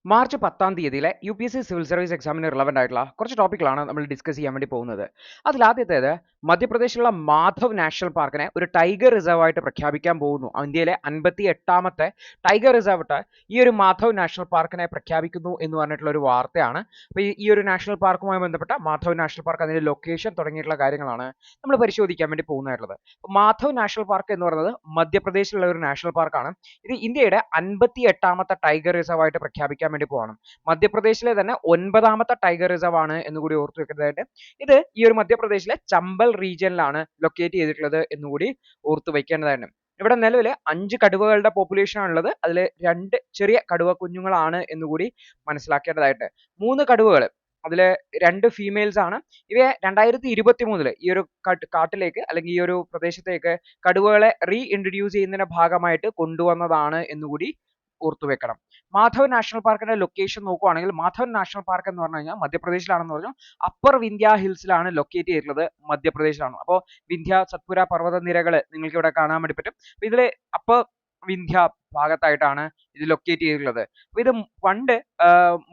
March 10-ാം തീയതിയിലെ UPSC civil service എക്സാമിന് relevant ആയിട്ടുള്ള കുറച്ച് ടോപ്പിക്കുകളാണ് നമ്മൾ ഡിസ്കസ് ചെയ്യാൻ വേണ്ടി പോകുന്നത്. അതിലാദ്യത്തേത് മധ്യപ്രദേശിലുള്ള മാധവ് നാഷണൽ പാർക്കിനെ ഒരു ടൈഗർ റിസർവ് ആയിട്ട് പ്രഖ്യാപിക്കാൻ പോകുന്നു. ഇന്ത്യയിലെ 58ാമത്തെ ടൈഗർ റിസർവ് ഈ ഒരു മാധവ് നാഷണൽ പാർക്കിനെ പ്രഖ്യാപിക്കുന്നു എന്ന് പറഞ്ഞിട്ടുള്ള ഒരു വാർത്തയാണ്. അപ്പോൾ ഈ ഒരു നാഷണൽ പാർക്കുമായി ബന്ധപ്പെട്ട മാധവ് നാഷണൽ പാർക്ക്, അതിന്റെ ലൊക്കേഷൻ തുടങ്ങിയിട്ടുള്ള കാര്യങ്ങളാണ് നമ്മൾ പരിശോധിക്കാൻ വേണ്ടി പോകുന്നതായിട്ടുള്ളത്. മാധവ് നാഷണൽ പാർക്ക് എന്ന് പറയുന്നത് മധ്യപ്രദേശിലുള്ള ഒരു നാഷണൽ പാർക്കാണ്. ഇത് ഇന്ത്യയുടെ 58ാമത്തെ ടൈഗർ റിസർവ് ആയിട്ട് പ്രഖ്യാപിക്കാൻ വേണ്ടി പോകണം. മധ്യപ്രദേശിലെ തന്നെ 9ാമത്തെ ടൈഗർ റിസർവ് ആണ് എന്നുകൂടി ഓർത്തു വെക്കുന്നതായിട്ട്. ഇത് ഈ ഒരു മധ്യപ്രദേശിലെ ചമ്പൽ റീജിയനിലാണ് ലൊക്കേറ്റ് ചെയ്തിട്ടുള്ളത് എന്നുകൂടി ഓർത്തു വെക്കേണ്ടതാണ്. ഇവിടെ നിലവിൽ 5 കടുവകളുടെ പോപ്പുലേഷൻ ആണുള്ളത്. അതിൽ 2 ചെറിയ കടുവ കുഞ്ഞുങ്ങളാണ് എന്നുകൂടി മനസ്സിലാക്കേണ്ടതായിട്ട്. 3 കടുവകൾ, അതിൽ 2 ഫീമെയിൽസ് ആണ്. ഇവയെ 2023 ഈ ഒരു കാട്ടിലേക്ക് അല്ലെങ്കിൽ ഈ ഒരു പ്രദേശത്തേക്ക് കടുവകളെ ഇൻട്രൊഡ്യൂസ് ചെയ്യുന്നതിന്റെ ഭാഗമായിട്ട് കൊണ്ടുവന്നതാണ് എന്നുകൂടി ഓർത്തു വെക്കണം. മാധവ് നാഷണൽ പാർക്കിന്റെ ലൊക്കേഷൻ നോക്കുകയാണെങ്കിൽ മാധവ് നാഷണൽ പാർക്ക് എന്ന് പറഞ്ഞു കഴിഞ്ഞാൽ മധ്യപ്രദേശിലാണെന്ന് പറഞ്ഞു. അപ്പർ വിന്ധ്യ ഹിൽസിലാണ് ലൊക്കേറ്റ് ചെയ്തിട്ടുള്ളത്, മധ്യപ്രദേശിലാണ്. അപ്പോൾ വിന്ധ്യ സത്പുര പർവ്വത നിരകൾ നിങ്ങൾക്ക് ഇവിടെ കാണാൻ വേണ്ടി പറ്റും. അപ്പൊ ഇതിൽ അപ്പർ വിന്ധ്യ ഭാഗത്തായിട്ടാണ് ഇത് ലൊക്കേറ്റ് ചെയ്തിട്ടുള്ളത്. അപ്പൊ ഇത് പണ്ട്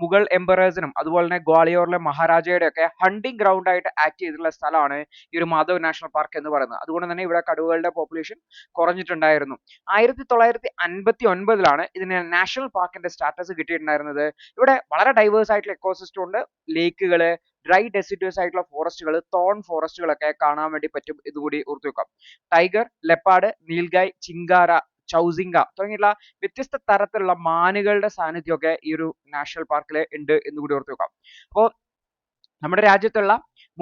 മുഗൾ എംപറേഴ്സിനും അതുപോലെ തന്നെ ഗ്വാളിയോറിലെ മഹാരാജയുടെ ഒക്കെ ഹണ്ടിങ് ഗ്രൗണ്ട് ആയിട്ട് ആക്ട് ചെയ്തിട്ടുള്ള സ്ഥലമാണ് ഈ ഒരു മാധവ് നാഷണൽ പാർക്ക് എന്ന് പറയുന്നത്. അതുകൊണ്ട് തന്നെ ഇവിടെ കടുവകളുടെ പോപ്പുലേഷൻ കുറഞ്ഞിട്ടുണ്ടായിരുന്നു. 1959 ഇതിന് നാഷണൽ പാർക്കിന്റെ സ്റ്റാറ്റസ് കിട്ടിയിട്ടുണ്ടായിരുന്നത്. ഇവിടെ വളരെ ഡൈവേഴ്സ് ആയിട്ടുള്ള എക്കോസിസ്റ്റം ഉണ്ട്. ലേക്കുകള്, ഡ്രൈ ഡെസിഡ്യൂസ് ആയിട്ടുള്ള ഫോറസ്റ്റുകൾ, തോൺ ഫോറസ്റ്റുകളൊക്കെ കാണാൻ വേണ്ടി പറ്റും. ഇതുകൂടി ഓർത്തു വെക്കാം. ടൈഗർ, ലെപ്പാർഡ്, നീൽഗായ്, ചിങ്കാര, ചൗസിംഗ തുടങ്ങിയിട്ടുള്ള വ്യത്യസ്ത തരത്തിലുള്ള മാനുകളുടെ സാന്നിധ്യമൊക്കെ ഈ ഒരു നാഷണൽ പാർക്കിൽ ഉണ്ട് എന്നുകൂടി ഓർത്തു വെക്കാം. അപ്പോൾ നമ്മുടെ രാജ്യത്തുള്ള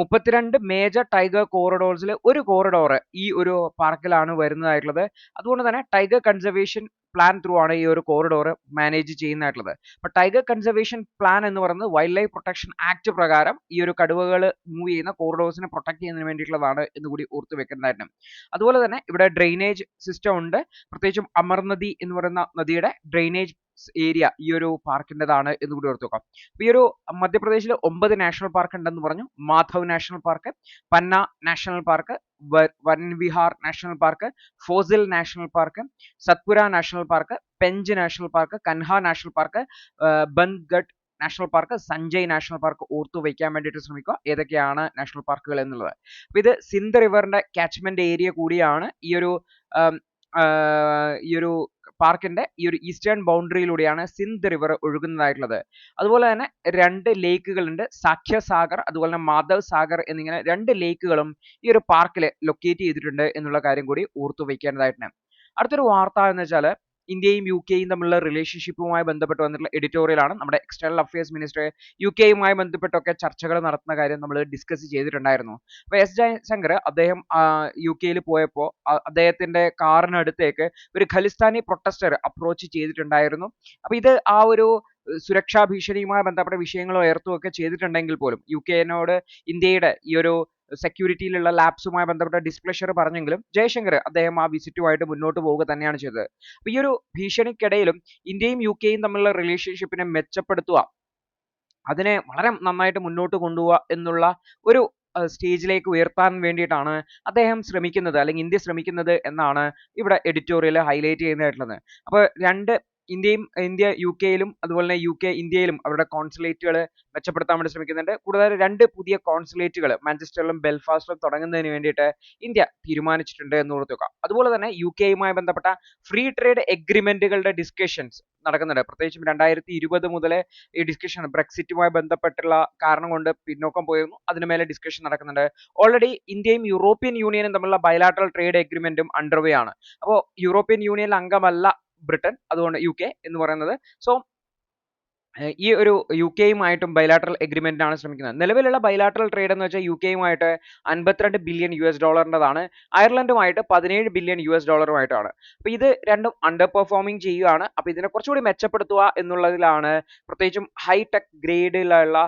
32 മേജർ ടൈഗർ കോറിഡോർസിൽ ഒരു കോറിഡോർ ഈ ഒരു പാർക്കിലാണ് വരുന്നതായിട്ടുള്ളത്. അതുകൊണ്ട് തന്നെ ടൈഗർ കൺസർവേഷൻ പ്ലാൻ ത്രൂ ആണ് ഈ ഒരു കോറിഡോർ മാനേജ് ചെയ്യുന്നതായിട്ടുള്ളത്. അപ്പൊ ടൈഗർ കൺസർവേഷൻ പ്ലാൻ എന്ന് പറയുന്നത് വൈൽഡ് ലൈഫ് പ്രൊട്ടക്ഷൻ ആക്ട് പ്രകാരം ഈ ഒരു കടുവകൾ മൂവ് ചെയ്യുന്ന കോറിഡോർസിനെ പ്രൊട്ടക്ട് ചെയ്യുന്നതിന് വേണ്ടിയിട്ടുള്ളതാണ് എന്നുകൂടി ഓർത്ത് വെക്കുന്നതായിരുന്നു. അതുപോലെ തന്നെ ഇവിടെ ഡ്രെയിനേജ് സിസ്റ്റം ഉണ്ട്. പ്രത്യേകിച്ചും അമർ നദി എന്ന് പറയുന്ന നദിയുടെ ഡ്രെയിനേജ് ഏരിയ ഈ ഒരു പാർക്കിൻ്റെതാണ് എന്നുകൂടി ഓർത്ത് വെക്കാം. ഈ ഒരു മധ്യപ്രദേശിൽ 9 നാഷണൽ പാർക്ക് ഉണ്ടെന്ന് പറഞ്ഞു. Madhav national park, Panna national park, Vanvihar national park, fossil national park, Satpura national park, Pench national park, Kanha national park, Bandhavgarh national park, Sanjay national park ഓർത്തു വയ്ക്കാൻ വേണ്ടിയിട്ട് ശ്രമിക്കുക ഏതൊക്കെയാണ് നാഷണൽ പാർക്കുകൾ എന്നുള്ളത്. അപ്പൊ ഇത് സിന്ധ് റിവറിന്റെ കാച്ച്മെന്റ് ഏരിയ കൂടിയാണ് ഈ ഒരു പാർക്കിന്റെ ഈ ഒരു ഈസ്റ്റേൺ ബൗണ്ടറിയിലൂടെയാണ് സിന്ധ് റിവർ ഒഴുകുന്നതായിട്ടുള്ളത്. അതുപോലെ തന്നെ 2 ലേക്കുകളുണ്ട്, സാഖ്യ സാഗർ അതുപോലെ തന്നെ മാധവ് സാഗർ എന്നിങ്ങനെ 2 ലേക്കുകളും ഈ ഒരു പാർക്കിൽ ലൊക്കേറ്റ് ചെയ്തിട്ടുണ്ട് എന്നുള്ള കാര്യം കൂടി ഓർത്തു വയ്ക്കേണ്ടതായിട്ടുണ്ട്. അടുത്തൊരു വാർത്ത എന്ന് വെച്ചാൽ ഇന്ത്യയും UK-യും തമ്മിലുള്ള റിലേഷൻഷിപ്പുമായി ബന്ധപ്പെട്ട് വന്നിട്ടുള്ള എഡിറ്റോറിയൽ ആണ്. നമ്മുടെ എക്സ്റ്റേണൽ അഫയേഴ്സ് മിനിസ്റ്റർ UK-യുമായി ബന്ധപ്പെട്ടൊക്കെ ചർച്ചകൾ നടത്തുന്ന കാര്യം നമ്മൾ ഡിസ്കസ് ചെയ്തിട്ടുണ്ടായിരുന്നു. അപ്പോൾ S ജയശങ്കർ അദ്ദേഹം UK-യിൽ പോയപ്പോൾ അദ്ദേഹത്തിന്റെ കാറിനടുത്തേക്ക് ഒരു ഖലിസ്ഥാനി പ്രൊട്ടസ്റ്റർ അപ്രോച്ച് ചെയ്തിട്ടുണ്ടായിരുന്നു. അപ്പോൾ ഇത് ആ ഒരു സുരക്ഷാ ഭീഷണിയുമായി ബന്ധപ്പെട്ട വിഷയങ്ങൾ ഉയർത്തുകയൊക്കെ ചെയ്തിട്ടുണ്ടെങ്കിൽ പോലും UK-നോട് ഇന്ത്യയുടെ ഈ ഒരു സെക്യൂരിറ്റിയിലുള്ള ലാപ്സുമായി ബന്ധപ്പെട്ട ഡിസ്പ്ലഷർ പറഞ്ഞെങ്കിലും ജയശങ്കർ അദ്ദേഹം ആ വിസിറ്റുമായിട്ട് മുന്നോട്ട് പോവുക തന്നെയാണ് ചെയ്തത്. അപ്പോൾ ഈ ഒരു ഭീഷണിക്കിടയിലും ഇന്ത്യയും UK-യും തമ്മിലുള്ള റിലേഷൻഷിപ്പിനെ മെച്ചപ്പെടുത്തുക, അതിനെ വളരെ നന്നായിട്ട് മുന്നോട്ട് കൊണ്ടുപോവുക എന്നുള്ള ഒരു സ്റ്റേജിലേക്ക് ഉയർത്താൻ വേണ്ടിയിട്ടാണ് അദ്ദേഹം ശ്രമിക്കുന്നത്, അല്ലെങ്കിൽ ഇന്ത്യ ശ്രമിക്കുന്നത് എന്നാണ് ഇവിടെ എഡിറ്റോറിയൽ ഹൈലൈറ്റ് ചെയ്യുന്നതായിട്ടുള്ളത്. അപ്പോൾ ഇന്ത്യ UK-യിലും അതുപോലെ തന്നെ UK ഇന്ത്യയിലും അവരുടെ കോൺസുലേറ്റുകൾ മെച്ചപ്പെടുത്താൻ വേണ്ടി ശ്രമിക്കുന്നുണ്ട്. കൂടാതെ 2 പുതിയ കോൺസുലേറ്റുകൾ മാഞ്ചസ്റ്ററിലും ബെൽഫാസ്റ്റിലും തുടങ്ങുന്നതിന് വേണ്ടിയിട്ട് ഇന്ത്യ തീരുമാനിച്ചിട്ടുണ്ട് എന്ന് ഓർത്ത് വെക്കുക. അതുപോലെ തന്നെ UK-യുമായി ബന്ധപ്പെട്ട ഫ്രീ ട്രേഡ് എഗ്രിമെന്റുകളുടെ ഡിസ്കഷൻസ് നടക്കുന്നുണ്ട്. പ്രത്യേകിച്ചും 2020 മുതൽ ഈ ഡിസ്കഷൻ ബ്രെക്സിറ്റുമായി ബന്ധപ്പെട്ടുള്ള കാരണം കൊണ്ട് പിന്നോക്കം പോയിരുന്നു. അതിന് മേലെ ഡിസ്കഷൻ നടക്കുന്നുണ്ട്. ഓൾറെഡി ഇന്ത്യയും യൂറോപ്യൻ യൂണിയനും തമ്മിലുള്ള ബയലാറ്ററൽ ട്രേഡ് എഗ്രിമെന്റും അണ്ടർവേ ആണ്. അപ്പോൾ യൂറോപ്യൻ യൂണിയനിൽ അംഗമല്ല ബ്രിട്ടൻ, അതുകൊണ്ട് UK എന്ന് പറയുന്നത്. സോ ഈ ഒരു UK-യുമായിട്ടും ബയലാറ്ററൽ എഗ്രിമെന്റ് ആണ് ശ്രമിക്കുന്നത്. നിലവിലുള്ള ബയലാറ്ററൽ ട്രേഡ് എന്ന് വെച്ചാൽ UK-യുമായിട്ട് $52 ബില്യൺ അയർലൻഡുമായിട്ട് $17 ബില്യൺ അപ്പോൾ ഇത് രണ്ടും അണ്ടർ പെർഫോമിംഗ് ചെയ്യുകയാണ്. അപ്പോൾ ഇതിനെ കുറച്ചുകൂടി മെച്ചപ്പെടുത്തുക എന്നുള്ളതിലാണ്, പ്രത്യേകിച്ചും ഹൈടെക് ഗ്രേഡിലുള്ള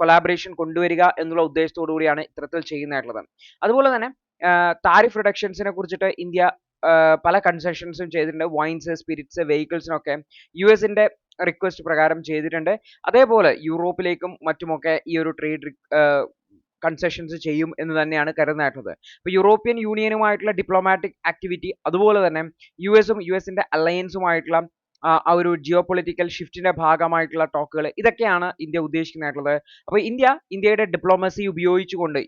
കൊളാബറേഷൻ കൊണ്ടുവരിക എന്നുള്ള ഉദ്ദേശത്തോടു കൂടിയാണ് ഇത്തരത്തിൽ ചെയ്യുന്നതായിട്ടുള്ളത്. അതുപോലെ തന്നെ താരിഫ് റിഡക്ഷൻസിനെ കുറിച്ചിട്ട് ഇന്ത്യ പല കൺസെഷൻസും ചെയ്തിട്ടുണ്ട്. വൈൻസ്, സ്പിരിറ്റ്സ്, വെഹിക്കിൾസിനൊക്കെ US-ന്റെ റിക്വസ്റ്റ് പ്രകാരം ചെയ്തിട്ടുണ്ട്. അതേപോലെ യൂറോപ്പിലേക്കും മറ്റുമൊക്കെ ഈ ഒരു ട്രേഡ് കൺസെഷൻസ് ചെയ്യും എന്ന് തന്നെയാണ് കരുതുന്നതായിട്ടുള്ളത്. അപ്പോൾ യൂറോപ്യൻ യൂണിയനുമായിട്ടുള്ള ഡിപ്ലോമാറ്റിക് ആക്ടിവിറ്റി, അതുപോലെ തന്നെ US-ന്റെ അലയൻസുമായിട്ടുള്ള ആ ഒരു ജിയോ പൊളിറ്റിക്കൽ ഷിഫ്റ്റിന്റെ ഭാഗമായിട്ടുള്ള ടോക്കുകൾ ഇതൊക്കെയാണ് ഇന്ത്യ ഉദ്ദേശിക്കുന്നതായിട്ടുള്ളത്. അപ്പോൾ ഇന്ത്യയുടെ ഡിപ്ലോമസി ഉപയോഗിച്ചുകൊണ്ട്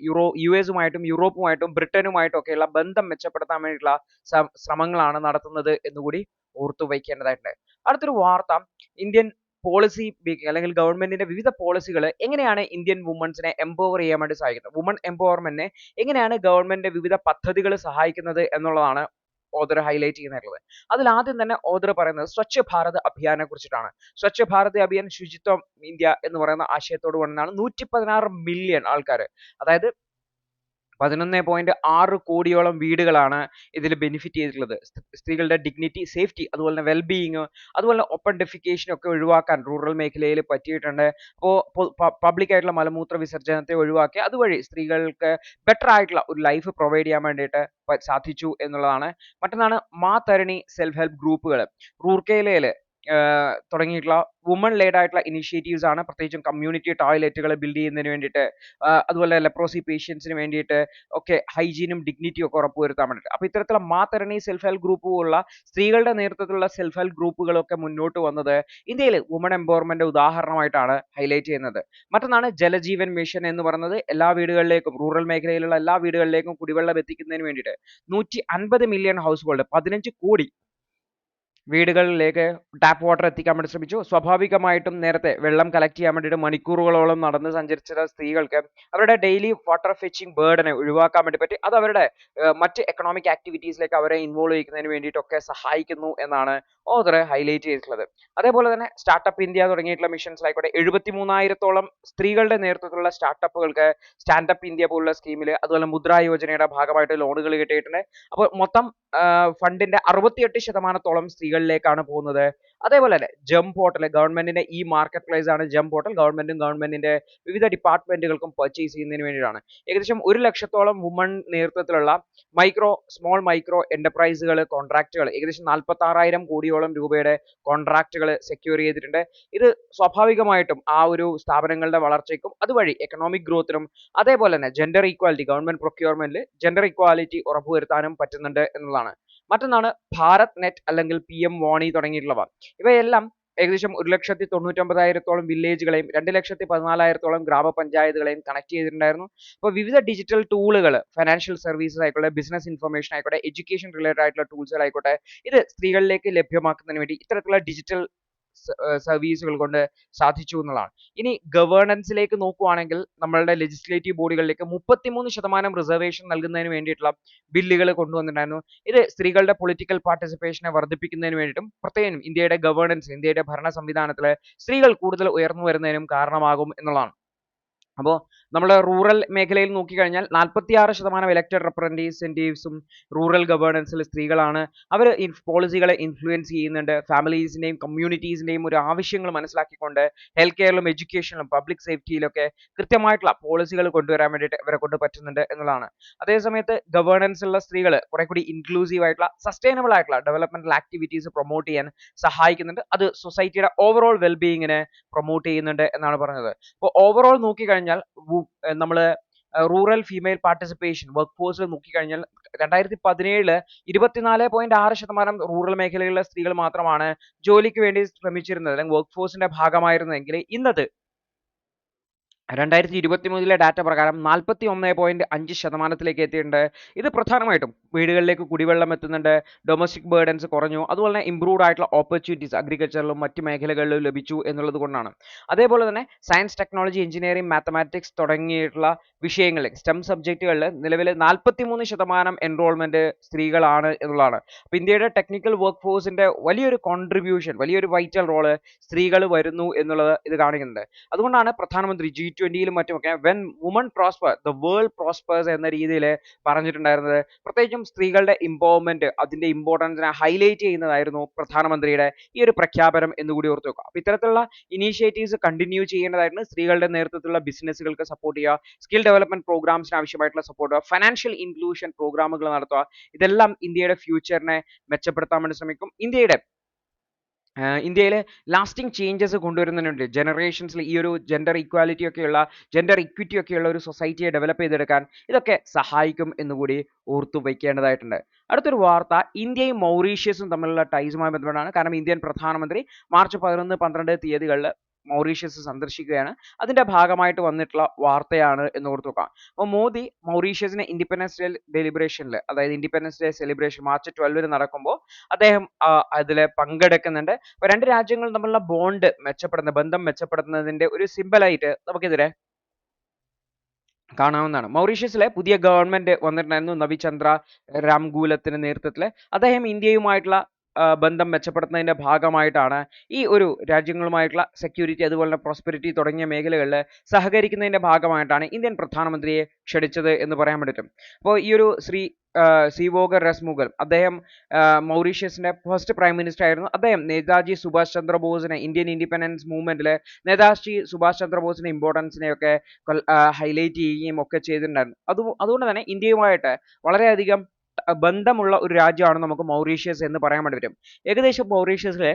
യുഎസുമായിട്ടും യൂറോപ്പുമായിട്ടും ബ്രിട്ടനുമായിട്ടും ഒക്കെയുള്ള ബന്ധം മെച്ചപ്പെടുത്താൻ വേണ്ടിയിട്ടുള്ള ശ്രമങ്ങളാണ് നടത്തുന്നത് എന്നുകൂടി ഓർത്തു വയ്ക്കേണ്ടതായിട്ടുണ്ട്. അടുത്തൊരു വാർത്ത, ഇന്ത്യൻ പോളിസി മേക്കിംഗ് അല്ലെങ്കിൽ ഗവൺമെന്റിന്റെ വിവിധ പോളിസികൾ എങ്ങനെയാണ് ഇന്ത്യൻ വുമൻസിനെ എംപവർ ചെയ്യാൻ വേണ്ടി സഹായിക്കുന്നത്, വുമൺ എംപവർമെന്റിനെ എങ്ങനെയാണ് ഗവൺമെന്റിന്റെ വിവിധ പദ്ധതികൾ സഹായിക്കുന്നത് എന്നുള്ളതാണ് ഓദർ ഹൈലൈറ്റ് ചെയ്യുന്നത്. അതിൽ ആദ്യം തന്നെ ഓദർ പറയുന്നത് സ്വച്ഛ് ഭാരത് അഭിയാനെ കുറിച്ചിട്ടാണ്. സ്വച്ഛ് ഭാരത് അഭിയാൻ, ശുചിത്വം ഇന്ത്യ എന്ന് പറയുന്ന ആശയത്തോട് കൊണ്ടാണ് 116 മില്യൺ ആൾക്കാർ, അതായത് 11.6 കോടിയോളം വീടുകളാണ് ഇതിൽ ബെനിഫിറ്റ് ചെയ്തിട്ടുള്ളത്. സ്ത്രീകളുടെ ഡിഗ്നിറ്റി, സേഫ്റ്റി, അതുപോലെ തന്നെ വെൽബീയിങ്, അതുപോലെ ഓപ്പൺ ഡെഫിക്കേഷൻ ഒക്കെ ഒഴിവാക്കാൻ റൂറൽ മേഖലയിൽ പറ്റിയിട്ടുണ്ട്. അപ്പോൾ പബ്ലിക് ആയിട്ടുള്ള മലമൂത്ര വിസർജനത്തെ ഒഴിവാക്കി അതുവഴി സ്ത്രീകൾക്ക് ബെറ്റർ ആയിട്ടുള്ള ഒരു ലൈഫ് പ്രൊവൈഡ് ചെയ്യാൻ വേണ്ടിയിട്ട് സാധിച്ചു എന്നുള്ളതാണ്. മറ്റൊന്നാണ് മാ തരണി സെൽഫ് ഹെൽപ്പ് ഗ്രൂപ്പുകൾ. റൂർക്കേലയിൽ തുടങ്ങിയിട്ടുള്ള വുമൺ ലെയ്ഡ് ആയിട്ടുള്ള ഇനിഷ്യേറ്റീവ്സ് ആണ്. പ്രത്യേകിച്ചും കമ്മ്യൂണിറ്റി ടോയ്ലറ്റുകൾ ബിൽഡ് ചെയ്യുന്നതിന് വേണ്ടിയിട്ട്, അതുപോലെ ലെപ്രോസി പേഷ്യൻസിന് വേണ്ടിയിട്ട് ഒക്കെ ഹൈജീനും ഡിഗ്നിറ്റിയും ഒക്കെ ഉറപ്പുവരുത്താൻ വേണ്ടിയിട്ട്. അപ്പോൾ ഇത്തരത്തിലുള്ള മാ തരണി സെൽഫ് ഹെൽപ്പ് ഗ്രൂപ്പ് പോലുള്ള സ്ത്രീകളുടെ നേതൃത്വത്തിലുള്ള സെൽഫ് ഹെൽപ്പ് ഗ്രൂപ്പുകളൊക്കെ മുന്നോട്ട് വന്നത് ഇന്ത്യയിൽ വുമൺ എംപവർമെന്റ് ഉദാഹരണമായിട്ടാണ് ഹൈലൈറ്റ് ചെയ്യുന്നത്. മറ്റൊന്നാണ് ജലജീവൻ മിഷൻ എന്ന് പറയുന്നത്. എല്ലാ വീടുകളിലേക്കും, റൂറൽ മേഖലയിലുള്ള എല്ലാ വീടുകളിലേക്കും കുടിവെള്ളം എത്തിക്കുന്നതിന് വേണ്ടിയിട്ട് 150 മില്യൺ ഹൗസ് ഹോൾഡ്, 15 കോടി വീടുകളിലേക്ക് ടാപ്പ് വാട്ടർ എത്തിക്കാൻ വേണ്ടി ശ്രമിച്ചു. സ്വാഭാവികമായിട്ടും നേരത്തെ വെള്ളം കളക്ട് ചെയ്യാൻ വേണ്ടിയിട്ട് മണിക്കൂറുകളോളം നടന്ന് സഞ്ചരിച്ച സ്ത്രീകൾക്ക് അവരുടെ ഡെയിലി വാട്ടർ ഫെച്ചിങ് ബേർഡനെ ഒഴിവാക്കാൻ വേണ്ടി പറ്റി. അത് അവരുടെ മറ്റ് എക്കണോമിക് ആക്ടിവിറ്റീസിലേക്ക് അവരെ ഇൻവോൾവ് ചെയ്യുന്നതിന് വേണ്ടിയിട്ടൊക്കെ സഹായിക്കുന്നു എന്നാണ് ഓദർ ഹൈലൈറ്റ് ചെയ്തിട്ടുള്ളത്. അതേപോലെ തന്നെ സ്റ്റാർട്ടപ്പ് ഇന്ത്യ തുടങ്ങിയിട്ടുള്ള മിഷൻസിലായിക്കോട്ടെ, 73,000-ഓളം സ്ത്രീകളുടെ നേതൃത്വത്തിലുള്ള സ്റ്റാർട്ടപ്പുകൾക്ക് സ്റ്റാൻഡപ്പ് ഇന്ത്യ പോലുള്ള സ്കീമിൽ, അതുപോലെ മുദ്ര യോജനയുടെ ഭാഗമായിട്ട് ലോണുകൾ കിട്ടിയിട്ടുണ്ട്. അപ്പോൾ മൊത്തം ഫണ്ടിന്റെ 68% സ്ത്രീകളിലേക്കാണ് പോകുന്നത്. അതേപോലെ തന്നെ ജം പോർട്ടൽ, ഗവൺമെന്റിന്റെ ഈ മാർക്കറ്റ് പ്ലേസ് ആണ് ജം പോർട്ടൽ. ഗവൺമെന്റിന്റെ വിവിധ ഡിപ്പാർട്ട്മെന്റുകൾക്കും പർച്ചേസ് ചെയ്യുന്നതിന് വേണ്ടിയിട്ടാണ്. ഏകദേശം 1,00,000-ഓളം വുമൺ നേതൃത്വത്തിലുള്ള സ്മോൾ മൈക്രോ എന്റർപ്രൈസുകൾ കോൺട്രാക്റ്റുകൾ, ഏകദേശം 46,000 കോടിയോളം രൂപയുടെ കോൺട്രാക്റ്റുകൾ സെക്യൂർ ചെയ്തിട്ടുണ്ട്. ഇത് സ്വാഭാവികമായിട്ടും ആ ഒരു സ്ഥാപനങ്ങളുടെ വളർച്ചയ്ക്കും അതുവഴി എക്കണോമിക് ഗ്രോത്തിനും, അതേപോലെ തന്നെ ജെൻഡർ ഈക്വാലിറ്റി, ഗവൺമെന്റ് പ്രൊക്യൂർമെന്റിൽ ജെൻഡർ ഈക്വാലിറ്റി ഉറപ്പുവരുത്താനും പറ്റുന്നുണ്ട് എന്നുള്ളതാണ്. മറ്റൊന്നാണ് ഭാരത് നെറ്റ് അല്ലെങ്കിൽ PM വാണി തുടങ്ങിയിട്ടുള്ളവ. ഇവയെല്ലാം ഏകദേശം 1,99,000-ഓളം വില്ലേജുകളെയും 2,14,000-ഓളം ഗ്രാമപഞ്ചായത്തുകളെയും കണക്ട് ചെയ്തിട്ടുണ്ടായിരുന്നു. അപ്പോൾ വിവിധ ഡിജിറ്റൽ ടൂളുകൾ, ഫൈനാൻഷ്യൽ സർവീസസ് ആയിക്കോട്ടെ, ബിസിനസ് ഇൻഫർമേഷൻ ആയിക്കോട്ടെ, എഡ്യൂക്കേഷൻ റിലേറ്റഡ് ആയിട്ടുള്ള ടൂൾസുകൾ ആയിക്കോട്ടെ, ഇത് സ്ത്രീകളിലേക്ക് ലഭ്യമാക്കുന്നതിന് വേണ്ടി ഇത്തരത്തിലുള്ള ഡിജിറ്റൽ സർവീസുകൾ കൊണ്ട് സാധിച്ചു എന്നുള്ളതാണ്. ഇനി ഗവേണൻസിലേക്ക് നോക്കുവാണെങ്കിൽ നമ്മളുടെ ലെജിസ്ലേറ്റീവ് ബോഡികളിലേക്ക് 33% റിസർവേഷൻ നൽകുന്നതിന് വേണ്ടിയിട്ടുള്ള ബില്ലുകൾ കൊണ്ടുവന്നിട്ടുണ്ടായിരുന്നു. ഇത് സ്ത്രീകളുടെ പൊളിറ്റിക്കൽ പാർട്ടിസിപ്പേഷനെ വർദ്ധിപ്പിക്കുന്നതിന് വേണ്ടിയിട്ടും പ്രത്യേകം ഇന്ത്യയുടെ ഗവേണൻസ്, ഇന്ത്യയുടെ ഭരണ സംവിധാനത്തിൽ സ്ത്രീകൾ കൂടുതൽ ഉയർന്നു വരുന്നതിനും കാരണമാകും എന്നുള്ളതാണ്. അപ്പോൾ നമ്മുടെ റൂറൽ മേഖലയിൽ നോക്കിക്കഴിഞ്ഞാൽ 46% ഇലക്റ്റഡ് റെപ്രസെൻറ്റേറ്റീവ്സും റൂറൽ ഗവേണൻസിൽ സ്ത്രീകളാണ്. അവർ പോളിസികളെ ഇൻഫ്ലുവൻസ് ചെയ്യുന്നുണ്ട്. ഫാമിലീസിൻ്റെയും കമ്മ്യൂണിറ്റീസിൻ്റെയും ഒരു ആവശ്യങ്ങൾ മനസ്സിലാക്കിക്കൊണ്ട് ഹെൽത്ത് കെയറിലും എഡ്യൂക്കേഷനിലും പബ്ലിക് സേഫ്റ്റിയിലൊക്കെ കൃത്യമായിട്ടുള്ള പോളിസികൾ കൊണ്ടുവരാൻ വേണ്ടിയിട്ട് ഇവരെ കൊണ്ട് പറ്റുന്നുണ്ട് എന്നുള്ളതാണ്. അതേസമയത്ത് ഗവേണൻസിലുള്ള സ്ത്രീകൾ കുറെ കൂടി ഇൻക്ലൂസീവ് ആയിട്ടുള്ള സസ്റ്റൈനബിൾ ആയിട്ടുള്ള ഡെവലപ്മെന്റൽ ആക്ടിവിറ്റീസ് പ്രൊമോട്ട് ചെയ്യാൻ സഹായിക്കുന്നുണ്ട്. അത് സൊസൈറ്റിയുടെ ഓവറോൾ വെൽബീയിങ്ങിനെ പ്രൊമോട്ട് ചെയ്യുന്നുണ്ട് എന്നാണ് പറഞ്ഞത്. അപ്പോൾ ഓവറോൾ നോക്കിക്കഴിഞ്ഞാൽ നമ്മൾ റൂറൽ ഫീമെയിൽ പാർട്ടിസിപ്പേഷൻ വർക്ക് ഫോഴ്സിൽ നോക്കിക്കഴിഞ്ഞാൽ 2017 24.6% റൂറൽ മേഖലയിലുള്ള സ്ത്രീകൾ മാത്രമാണ് ജോലിക്ക് വേണ്ടി ശ്രമിച്ചിരുന്നത് അല്ലെങ്കിൽ വർക്ക് ഫോഴ്സിന്റെ ഭാഗമായിരുന്നെങ്കിൽ ഇന്നത് 2023 ഡാറ്റ പ്രകാരം 41.5% എത്തിയിട്ടുണ്ട്. ഇത് പ്രധാനമായിട്ടും വീടുകളിലേക്ക് കുടിവെള്ളം എത്തുന്നുണ്ട്, ഡൊമസ്റ്റിക് ബേർഡൻസ് കുറഞ്ഞു, അതുപോലെ തന്നെ ഇംപ്രൂവ്ഡ് ആയിട്ടുള്ള ഓപ്പർച്യൂണിറ്റീസ് അഗ്രികൾച്ചറിലും മറ്റ് മേഖലകളിലും ലഭിച്ചു എന്നുള്ളത് കൊണ്ടാണ്. അതേപോലെ തന്നെ സയൻസ്, ടെക്നോളജി, എഞ്ചിനീയറിംഗ്, മാത്തമാറ്റിക്സ് തുടങ്ങിയിട്ടുള്ള വിഷയങ്ങളിൽ സ്റ്റെം സബ്ജക്റ്റുകളിൽ നിലവിൽ 43% എൻറോൾമെന്റ് സ്ത്രീകളാണ് എന്നുള്ളതാണ്. അപ്പോൾ ഇന്ത്യയുടെ ടെക്നിക്കൽ വർക്ക് ഫോഴ്സിന്റെ വലിയൊരു കോൺട്രിബ്യൂഷൻ, വലിയൊരു വൈറ്റൽ റോള് സ്ത്രീകൾ വരുന്നു എന്നുള്ളത് ഇത് കാണിക്കുന്നുണ്ട്. അതുകൊണ്ടാണ് പ്രധാനമന്ത്രി G20-യിലും മറ്റുമൊക്കെ when woman prosper the world prospers എന്ന രീതിയിൽ പറഞ്ഞിട്ടുണ്ടായിരുന്നത്. പ്രത്യേകിച്ചും സ്ത്രീകളുടെ ഇംപവർമെന്റ്, അതിന്റെ ഇമ്പോർട്ടൻസിനെ ഹൈലൈറ്റ് ചെയ്യുന്നതായിരുന്നു പ്രധാനമന്ത്രിയുടെ ഈ ഒരു പ്രഖ്യാപനം എന്നുകൂടി ഓർത്ത് വെക്കുക. അപ്പോൾ ഇത്തരത്തിലുള്ള ഇനീഷ്യേറ്റീവ്സ് കണ്ടിന്യൂ ചെയ്യേണ്ടതായിരുന്നു. സ്ത്രീകളുടെ നേതൃത്വത്തിലുള്ള ബിസിനസ്സുകൾക്ക് സപ്പോർട്ട് ചെയ്യുക, സ്കിൽ ഡെവലപ്മെന്റ് പ്രോഗ്രാംസിന് ആവശ്യമായിട്ടുള്ള സപ്പോർട്ട് ചെയ്യുക, ഫൈനാൻഷ്യൽ ഇൻക്ലൂഷൻ പ്രോഗ്രാമുകൾ നടത്തുക. ഇതെല്ലാം ഇന്ത്യയുടെ ഫ്യൂച്ചറിനെ മെച്ചപ്പെടുത്താൻ വേണ്ടി ശ്രമിക്കും. ഇന്ത്യയുടെ ഇന്ത്യയിൽ ലാസ്റ്റിംഗ് ചേഞ്ചസ് കൊണ്ടുവരുന്നുണ്ട്. ജനറേഷൻസിൽ ഈ ഒരു ജെൻഡർ ഇക്വിറ്റി ഒക്കെയുള്ള ഒരു സൊസൈറ്റിയെ ഡെവലപ്പ് ചെയ്തെടുക്കാൻ ഇതൊക്കെ സഹായിക്കും എന്നുകൂടി ഓർത്തു വയ്ക്കേണ്ടതായിട്ടുണ്ട്. അടുത്തൊരു വാർത്ത ഇന്ത്യയും മൗറീഷ്യസും തമ്മിലുള്ള ടൈസുമായി ബന്ധപ്പെട്ടാണ്. കാരണം ഇന്ത്യൻ പ്രധാനമന്ത്രി മാർച്ച് 11, 12 തീയതികളിൽ മൗറീഷ്യസ് സന്ദർശിക്കുകയാണ്. അതിന്റെ ഭാഗമായിട്ട് വന്നിട്ടുള്ള വാർത്തയാണ് എന്ന് ഓർത്ത് വെക്കാം. അപ്പോൾ മോദി മൗറീഷ്യസിന് ഇൻഡിപെൻഡൻസ് ഡേ ഡെലിബ്രേഷനിൽ, അതായത് ഇൻഡിപെൻഡൻസ് ഡേ സെലിബ്രേഷൻ മാർച്ച് 12 നടക്കുമ്പോൾ അദ്ദേഹം അതിൽ പങ്കെടുക്കുന്നുണ്ട്. അപ്പോൾ രണ്ട് രാജ്യങ്ങളും തമ്മിലുള്ള ബന്ധം മെച്ചപ്പെടുത്തുന്നതിന്റെ ഒരു സിമ്പലായിട്ട് നമുക്കിതിനെ കാണാവുന്നതാണ്. മൗറീഷ്യസിലെ പുതിയ ഗവൺമെന്റ് വന്നിട്ടുണ്ടായിരുന്നു. നവിചന്ദ്ര രാംഗൂലത്തിന്റെ നേതൃത്വത്തിൽ അദ്ദേഹം ഇന്ത്യയുമായിട്ടുള്ള ബന്ധം മെച്ചപ്പെടുത്തുന്നതിന്റെ ഭാഗമായിട്ടാണ് ഈ ഒരു രാജ്യങ്ങളുമായിട്ടുള്ള സെക്യൂരിറ്റി അതുപോലെ തന്നെ പ്രോസ്പെരിറ്റി തുടങ്ങിയ മേഖലകളിൽ സഹകരിക്കുന്നതിന്റെ ഭാഗമായിട്ടാണ് ഇന്ത്യൻ പ്രധാനമന്ത്രിയെ ക്ഷണിച്ചത് എന്ന് പറയാൻ പറ്റും. അപ്പോൾ ഈ ഒരു സിവോഗർ രസ്മുഗൽ അദ്ദേഹം മൗറീഷ്യസിന്റെ ഫസ്റ്റ് പ്രൈം മിനിസ്റ്റർ ആയിരുന്നു. അദ്ദേഹം നേതാജി സുഭാഷ് ചന്ദ്രബോസിനെ ഇന്ത്യൻ ഇൻഡിപെൻഡൻസ് മൂവ്മെന്റിൽ നേതാജി സുഭാഷ് ചന്ദ്രബോസിന്റെ ഇമ്പോർട്ടൻസിനെയൊക്കെ ഹൈലൈറ്റ് ചെയ്യുകയും ഒക്കെ ചെയ്തിട്ടുണ്ടായിരുന്നു. അതുകൊണ്ട് തന്നെ ഇന്ത്യയുമായിട്ട് വളരെയധികം ബന്ധമുള്ള ഒരു രാജ്യമാണ് നമുക്ക് മൗറീഷ്യസ് എന്ന് പറയാൻ വേണ്ടി പറ്റും. ഏകദേശം മൗറീഷ്യസിലെ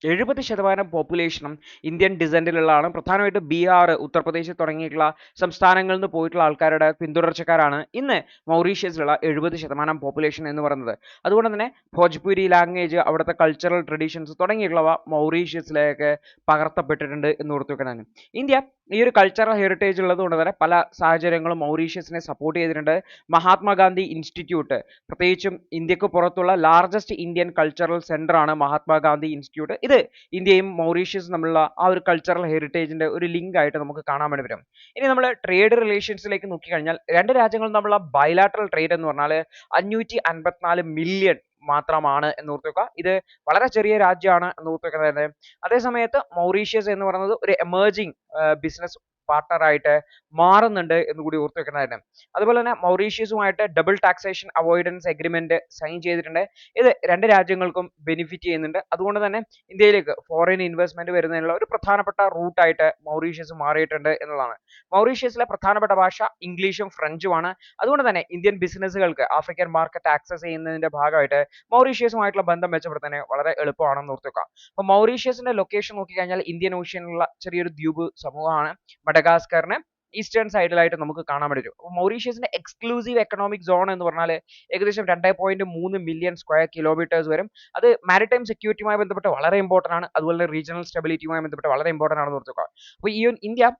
70% പോപ്പുലേഷനും ഇന്ത്യൻ ഡിസെൻഡിലുള്ളതാണ്. പ്രധാനമായിട്ടും ബീഹാർ, ഉത്തർപ്രദേശ് തുടങ്ങിയിട്ടുള്ള സംസ്ഥാനങ്ങളിൽ നിന്ന് പോയിട്ടുള്ള ആൾക്കാരുടെ പിന്തുടർച്ചക്കാരാണ് ഇന്ന് മൗറീഷ്യസിലുള്ള 70% പോപ്പുലേഷൻ എന്ന് പറയുന്നത്. അതുകൊണ്ട് തന്നെ ഭോജ്പുരി ലാംഗ്വേജ്, അവിടുത്തെ കൾച്ചറൽ ട്രഡീഷൻസ് തുടങ്ങിയിട്ടുള്ളവ മൗറീഷ്യസിലേക്ക് പകർത്തപ്പെട്ടിട്ടുണ്ട് എന്ന് ഓർത്തു വെക്കണം. ഇന്ത്യ ഈ ഒരു കൾച്ചറൽ ഹെറിറ്റേജ് ഉള്ളത് കൊണ്ട് തന്നെ പല സാഹചര്യങ്ങളും മൗറീഷ്യസിനെ സപ്പോർട്ട് ചെയ്തിട്ടുണ്ട്. മഹാത്മാഗാന്ധി ഇൻസ്റ്റിറ്റ്യൂട്ട്, പ്രത്യേകിച്ചും ഇന്ത്യക്ക് പുറത്തുള്ള ലാർജസ്റ്റ് ഇന്ത്യൻ കൾച്ചറൽ സെന്റർ ആണ് മഹാത്മാഗാന്ധി ഇൻസ്റ്റിറ്റ്യൂട്ട്. ഇത് ഇന്ത്യയും മൗറീഷ്യസും തമ്മിലുള്ള ആ ഒരു കൾച്ചറൽ ഹെറിറ്റേജിന്റെ ഒരു ലിങ്ക് ആയിട്ട് നമുക്ക് കാണാൻ വേണ്ടി വരും. ഇനി നമ്മൾ ട്രേഡ് റിലേഷൻസിലേക്ക് നോക്കിക്കഴിഞ്ഞാൽ രണ്ട് രാജ്യങ്ങളും തമ്മിലുള്ള ബൈലാറ്ററൽ ട്രേഡ് എന്ന് പറഞ്ഞാൽ 554 മില്യൺ മാത്രമാണ് എന്ന് ഓർത്ത് വെക്കുക. ഇത് വളരെ ചെറിയ രാജ്യമാണ് എന്ന് ഓർത്ത് വെക്കുന്നത്. അതേ സമയത്ത് മൗറീഷ്യസ് എന്ന് പറയുന്നത് ഒരു എമേർജിംഗ് ബിസിനസ് പാർട്ണർ ആയിട്ട് മാറുന്നുണ്ട് എന്ന് കൂടി ഓർത്ത് വെക്കുന്നതായിരുന്നു. അതുപോലെ തന്നെ മൗറീഷ്യസുമായിട്ട് double taxation avoidance agreement sign ചെയ്തിട്ടുണ്ട്. ഇത് രണ്ട് രാജ്യങ്ങൾക്കും ബെനിഫിറ്റ് ചെയ്യുന്നുണ്ട്. അതുകൊണ്ട് തന്നെ ഇന്ത്യയിലേക്ക് ഫോറിൻ ഇൻവെസ്റ്റ്മെന്റ് വരുന്നതിനുള്ള ഒരു പ്രധാനപ്പെട്ട റൂട്ടായിട്ട് മൗറീഷ്യസ് മാറിയിട്ടുണ്ട് എന്നതാണ്. മൗറീഷ്യസിലെ പ്രധാനപ്പെട്ട ഭാഷ ഇംഗ്ലീഷും ഫ്രഞ്ചുമാണ്. അതുകൊണ്ട് തന്നെ ഇന്ത്യൻ ബിസിനസ്സുകൾക്ക് ആഫ്രിക്കൻ മാർക്കറ്റ് ആക്സസ് ചെയ്യുന്നതിന്റെ ഭാഗമായിട്ട് മൗറീഷ്യസുമായിട്ടുള്ള ബന്ധം മെച്ചപ്പെടുത്താൻ വളരെ എളുപ്പമാണെന്ന് ഓർത്ത് വെക്കാം. അപ്പോൾ മൗറീഷ്യസിന്റെ ലൊക്കേഷൻ നോക്കിക്കഴിഞ്ഞാൽ ഇന്ത്യൻ ഓഷ്യനിലുള്ള ചെറിയൊരു ദ്വീപ് സമൂഹമാണ്. മഡഗാസ്കറിന് ഈസ്റ്റേൺ സൈഡിലായിട്ട് നമുക്ക് കാണാൻ പറ്റും. മൗറീഷ്യസിന്റെ എക്സ്ക്ലൂസീവ് എക്കണോമിക് സോൺ എന്ന് പറഞ്ഞാൽ ഏകദേശം 2.3 മില്യൺ സ്ക്വയർ കിലോമീറ്റേഴ്സ് വരും. അത് മാരിടൈം സെക്യൂരിറ്റിയുമായി ബന്ധപ്പെട്ട് വളരെ ഇമ്പോർട്ടന്റ് ആണ്. അതുപോലെ റീജിയണൽ സ്റ്റെബിലിറ്റിയുമായി ബന്ധപ്പെട്ട് വളരെ ഇമ്പോർട്ടന്റ് ആണെന്ന് ഓർത്ത് വെക്കുക. അപ്പോൾ ഈ ഇന്ത്യ